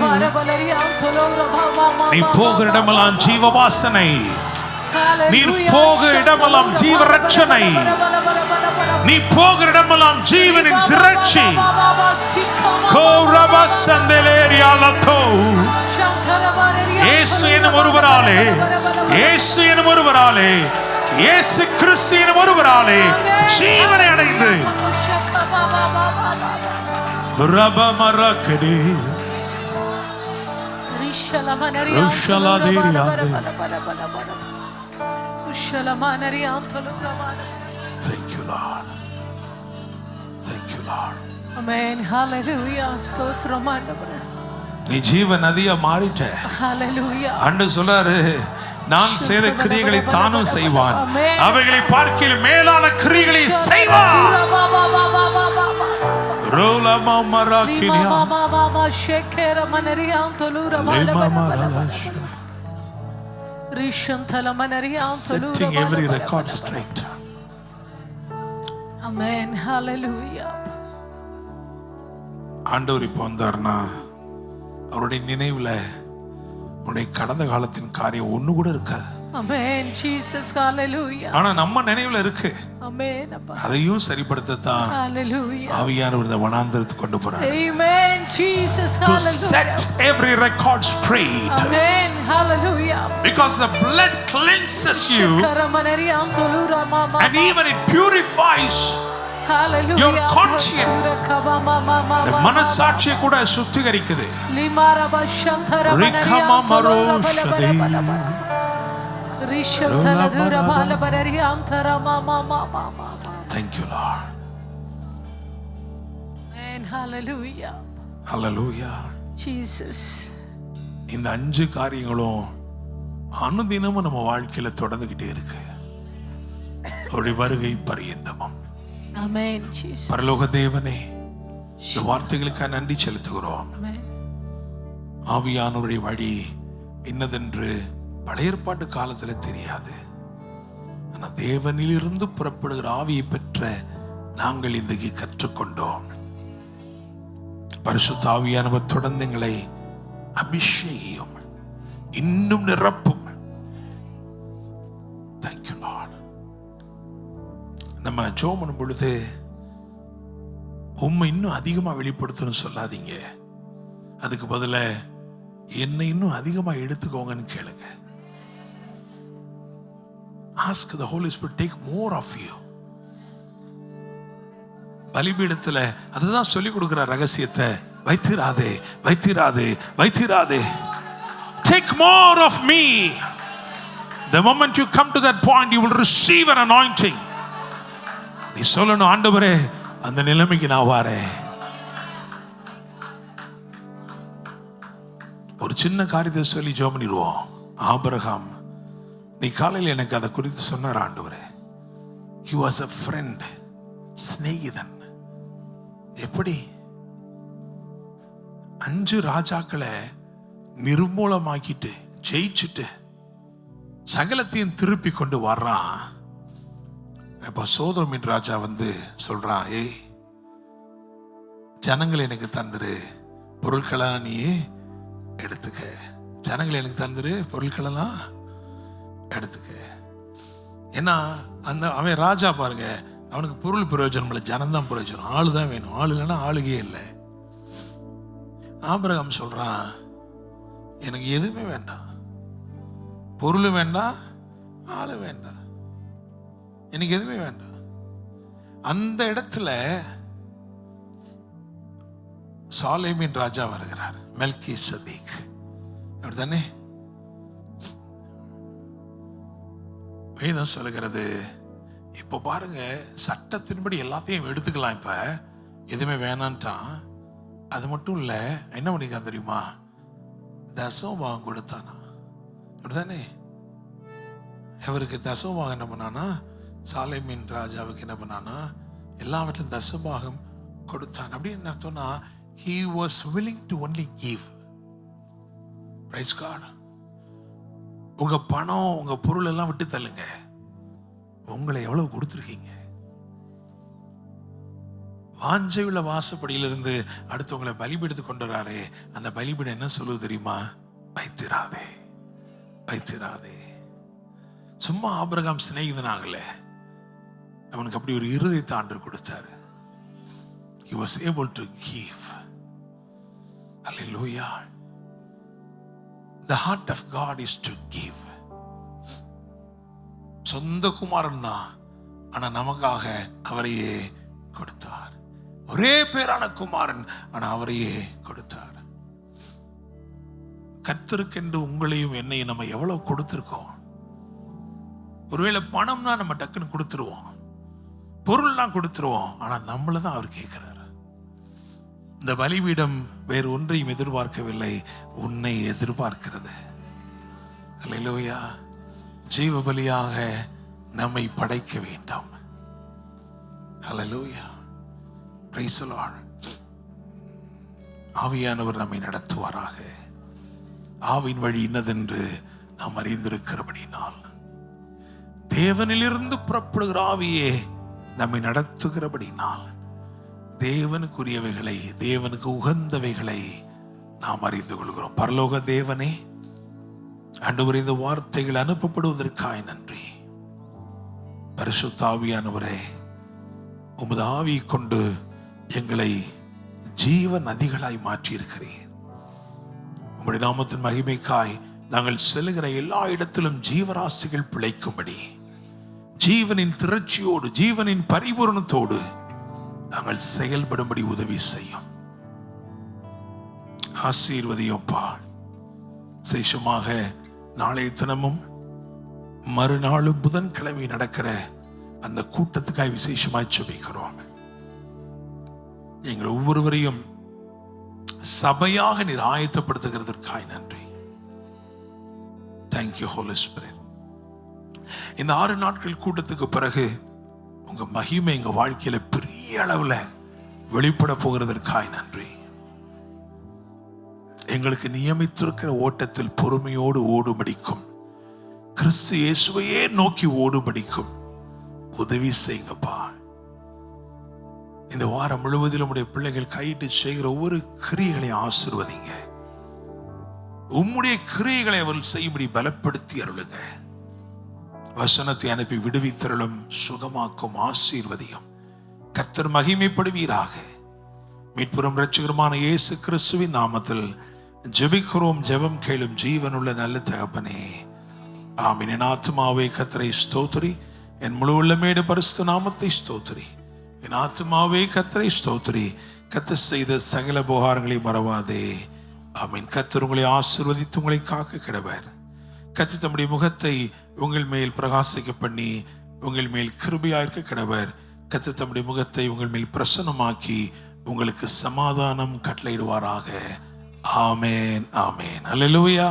நீ போகிற இடமெல்லாம் ஜீவ வாசனை, நீர் போகிற இடமெல்லாம் ஜீவ ரட்சனை, நீ போகிற இடமெல்லாம் ஜீவனின் திரட்சி. கோரவா சண்டேலேரியாலதோ, இயேசு எனும் ஒருவராலே, இயேசு எனும் ஒருவராலே, இயேசு கிறிஸ்து எனும் ஒருவராலே ஜீவனை அடைந்து ரபமரகடி Thank you, Lord. Thank you, Lord. Amen. Hallelujah. ஸ்தோத்திரம் ஆண்டவரே. நீ ஜீவ நதியா மாறிட்ட. Hallelujah. ஆண்டவர் சொல்றாரு, நான் செய்த கிரியைகளை தானும் செய்வான், அவைகளை பார்க்கிலும் மேலான கிரியைகளை செய்வான். Rola mama Lima rakinia. mama mama shekera manariam tolura bala Lema bala bala maralash. Rishanthala manariam tolura Setting bala every bala record bala. straight. Amen. Hallelujah. ஆண்டவர் இப்போ வந்தார்னா அவருடைய நினைவுல உன்னுடைய கடந்த காலத்தின் காரியம் ஒண்ணு கூட இருக்காது. Amen. Jesus. Hallelujah. ஆனா நம்ம நினைவுல இருக்கு. Amen. Appa. அதையும் சரிப்படுத்தத்தான் Hallelujah. ஆவியானவர் இந்த வனாந்தரத்துக்கு கொண்டு போறார். Amen. Jesus. To Hallelujah. set every record straight. Amen. Hallelujah. Because the blood cleanses you Shekara manariam tolura mama. and even it purifies Hallelujah. your conscience. Kaba mama இந்த mama. மனசாட்சியை கூட சுத்திகரிக்குது. Limara bashantara Rikama manariam tolura bala maroshade. bala bala. Rishanthala dura bala barariam tara mama mama mama. Thank you, Lord. Amen. Hallelujah. Hallelujah. Jesus. இந்த 5 காரியங்களும் அனுதினமும் நம்ம வாழ்க்கையில தொடர்ந்துகிட்டே இருக்கு. அவருடைய வருகை பரியந்தமும். Amen. Jesus. பரலோக தேவனே, இந்த வார்த்தைகளுக்காக நன்றி செலுத்துகிறோம். Amen. ஆவியானவருடைய வழி என்னதென்று பழைய ஏற்பாட்டு காலத்துல தெரியாது. ஆனா தேவனிலிருந்து புறப்படுகிற ஆவியை பெற்ற நாங்கள் இன்றைக்கு கற்றுக்கொண்டோம். பரிசுத்த ஆவியானவர் தொடர்ந்து எங்களை அபிஷேகியும் இன்னும் நிரப்பும். Thank you Lord. நம்ம ஜெபம் பண்ணும் பொழுது உம்மை இன்னும் அதிகமா வெளிப்படுத்தணும் சொல்லாதீங்க. அதுக்கு பதிலா என்னை இன்னும் அதிகமா எடுத்துக்கோங்கன்னு கேளுங்க. Ask the Holy Spirit take more of you. பலிபீடத்துல அதுதான் சொல்லி கொடுக்கிற ரகசியத்தை வைத்திராதே வைத்திராதே வைத்திராதே. Take more of me. The moment you come to that point you will receive an anointing. நீ சொல்லணும், ஆண்டவரே அந்த நிலைமைக்கு நான் வாரேன். ஒரு சின்ன காரியத்தை சொல்லி ஜெபம் பண்ணிடுவோம். ஆபிரகாம் நீ காலையில் எனக்கு அதை குறித்து சொன்னார் ஆண்டவரே. He was a friend, சிநேகிதன். எப்படி 5 ராஜாக்களை நிர்மூலமாக்கிட்டு ஜெயிச்சுட்டு சகலத்தையும் திருப்பி கொண்டு வர்றான். இப்ப சோதோமின் ராஜா வந்து சொல்றான், ஏய் ஜனங்களை எனக்கு தந்துரு, பொருட்களெல்லாம் நீ எடுத்துக்க. ஜனங்களை எனக்கு தந்துரு, பொருட்களெல்லாம் எடுத்துக்க. ஏன்னா அந்த அவன் ராஜா பாருங்க, அவனுக்கு பொருள் பிரயோஜனம் இல்லை, ஜனம்தான் பிரயோஜனம். ஆளு தான் வேணும். ஆளு இல்லைன்னா ஆளுகே இல்லை. ஆபிரகாம் சொல்றான், எனக்கு எதுவுமே வேண்டாம், பொருள் வேண்டாம், ஆளு வேண்டாம், எனக்கு எதுவுமே வேண்டாம். அந்த இடத்துல சாலேமின் ராஜா வருகிறார், மெல்கி சதீக். அப்படித்தானே வேதம் சொல்லுகிறது. இப்ப பாருங்க, சட்டத்தின்படி எல்லாத்தையும் எடுத்துக்கலாம். இப்ப எதுவுமே வேணான்ட்டான். அது மட்டும் இல்ல, என்ன பண்ணிக்கான் தெரியுமா? தசமபாகம் கொடுத்தானா. அப்படித்தானே அவருக்கு தசமபாகம் என்ன பண்ணானா? சாலேமின் ராஜாவுக்கு என்ன பண்ணானா? எல்லாவற்றிலும் தசமபாகம் கொடுத்தான். அப்படின்னு அர்த்தம்னா he was willing to only give. Praise God. உங்க பணம் உங்க பொருள் எல்லாம் விட்டு தள்ளுங்க. உங்களை எவ்வளவு கொடுத்துருக்கீங்க? வாஞ்சையுள்ள வாசப்படியிலிருந்து அடுத்து உங்களை பலிபீடத்து கொண்டு வராரு. அந்த பலிபீடம் என்ன சொல்லுது தெரியுமா? வைத்திராதே வைத்திராதே. சும்மா ஆபிரகாம் சிநேகிதனாகல, அவனுக்கு அப்படி ஒரு இருதயத்தை ஆண்டவர் கொடுத்தாரு. He was able to give. Hallelujah. The heart of God is to give. சொந்த குமாரன் தான், ஆனா நமக்காக அவரையே கொடுத்தார். ஒரே பேரான குமாரன், ஆனா அவரையே கொடுத்தார். கர்த்தருக்கென்று உங்களையும் என்னையும் நம்ம எவ்வளவு கொடுத்திருக்கோம். ஒருவேளை பணம்னா நம்ம டக்குன்னு கொடுத்துருவோம், பொருள்லாம் கொடுத்துருவோம். ஆனா நம்மள தான் அவர் கேட்கிறார். இந்த பலிபீடம் வேறு ஒன்றையும் எதிர்பார்க்கவில்லை, உன்னை எதிர்பார்க்கிறது. அல்லேலூயா. ஜீவ பலியாக நம்மை படைக்க வேண்டும். அல்லேலூயா. Praise the lord. ஆவியானவர் நம்மை நடத்துவாராக. ஆவின் வழி இன்னதென்று நாம் அறிந்திருக்கிறபடினால், தேவனிலிருந்து புறப்படுகிற ஆவியே நம்மை நடத்துகிறபடினால், தேவனுக்குரியவைகளை, தேவனுக்கு உகந்தவைகளை நாம் அறிந்து கொள்கிறோம். பரலோக தேவனே, ஆண்டவரே, இந்த வார்த்தைகள் அனுப்பப்படுவதற்காய் நன்றி. பரிசுத்த ஆவியானவரே, உமது ஆவி கொண்டு எங்களை ஜீவ நதிகளாய் மாற்றி இருக்கிறீர். உம்முடைய நாமத்தின் மகிமைக்காய் நாங்கள் செல்லுகிற எல்லா இடத்திலும் ஜீவராசிகள் பிழைக்கும்படி, ஜீவனின் திரட்சியோடு, ஜீவனின் பரிபூரணத்தோடு நாங்கள் செயல்படும்படி உதவி செய்யும். ஆசீர்வதியோப்பா. விசேஷமாக நாளைய தினமும் மறுநாளும் புதன்கிழமை நடக்கிற அந்த கூட்டத்துக்காய் விசேஷமாய் ஜெபிக்கிறோம். எங்கள் ஒவ்வொருவரையும் சபையாக நீர் ஆயத்தப்படுத்துகிறதற்காய் நன்றி. Thank you Holi Spirit. இந்த 6 நாட்கள் கூட்டத்துக்கு பிறகு உங்க மகிமை எங்க வாழ்க்கையில பெரிய அளவுல வெளிப்பட போகிறதற்காய் நன்றி. எங்களுக்கு நியமித்திருக்கிற ஓட்டத்தில் பொறுமையோடு ஓடும்படிக்கும், கிறிஸ்து இயேசுவையே நோக்கி ஓடும்படிக்கும் உதவி செய்யுங்கப்பா. இந்த வாரம் முழுவதிலும் உடைய பிள்ளைகள் கையிட்டு செய்கிற ஒவ்வொரு கிரியைகளையும் ஆசீர்வதிங்க. உம்முடைய கிரியைகளை அவர்கள் செய்யும்படி பலப்படுத்தி அருளுங்க. வசனத்தை அனுப்பி விடுவித்தருளும், சுகமாக்கும், ஆசீர்வதியும். கர்த்தர் மகிமைப்படுவீராக. மீட்புறம் இரட்சகருமான இயேசு கிறிஸ்துவின் நாமத்தில் ஜெபிக்கிறோம். ஜெபம் கேளும் ஜீவனுள்ள நல்ல தகப்பனே, ஆமென். என் ஆத்துமாவே கர்த்தரை ஸ்தோத்திரி, என் முழு உள்ளமேடு பரிசுத்த நாமத்தை ஸ்தோத்திரி. என் ஆத்துமாவே கர்த்தரை ஸ்தோத்திரி, கர்த்தர் செய்த சகல உபகாரங்களை மறவாதே. ஆமென். கர்த்தர் உங்களை ஆசீர்வதித்து உங்களை காக்க கிடவர். கர்த்தர் தம்முடைய முகத்தை உங்கள் மேல் பிரகாசிக்க பண்ணி உங்கள் மேல் கிருபையாயிருக்க கிடவர். கர்த்தர் தம்முடைய முகத்தை உங்கள் மேல் பிரசன்னமாக்கி உங்களுக்கு சமாதானம் கட்டளையிடுவாராக. ஆமென், ஆமென். அல்லேலூயா.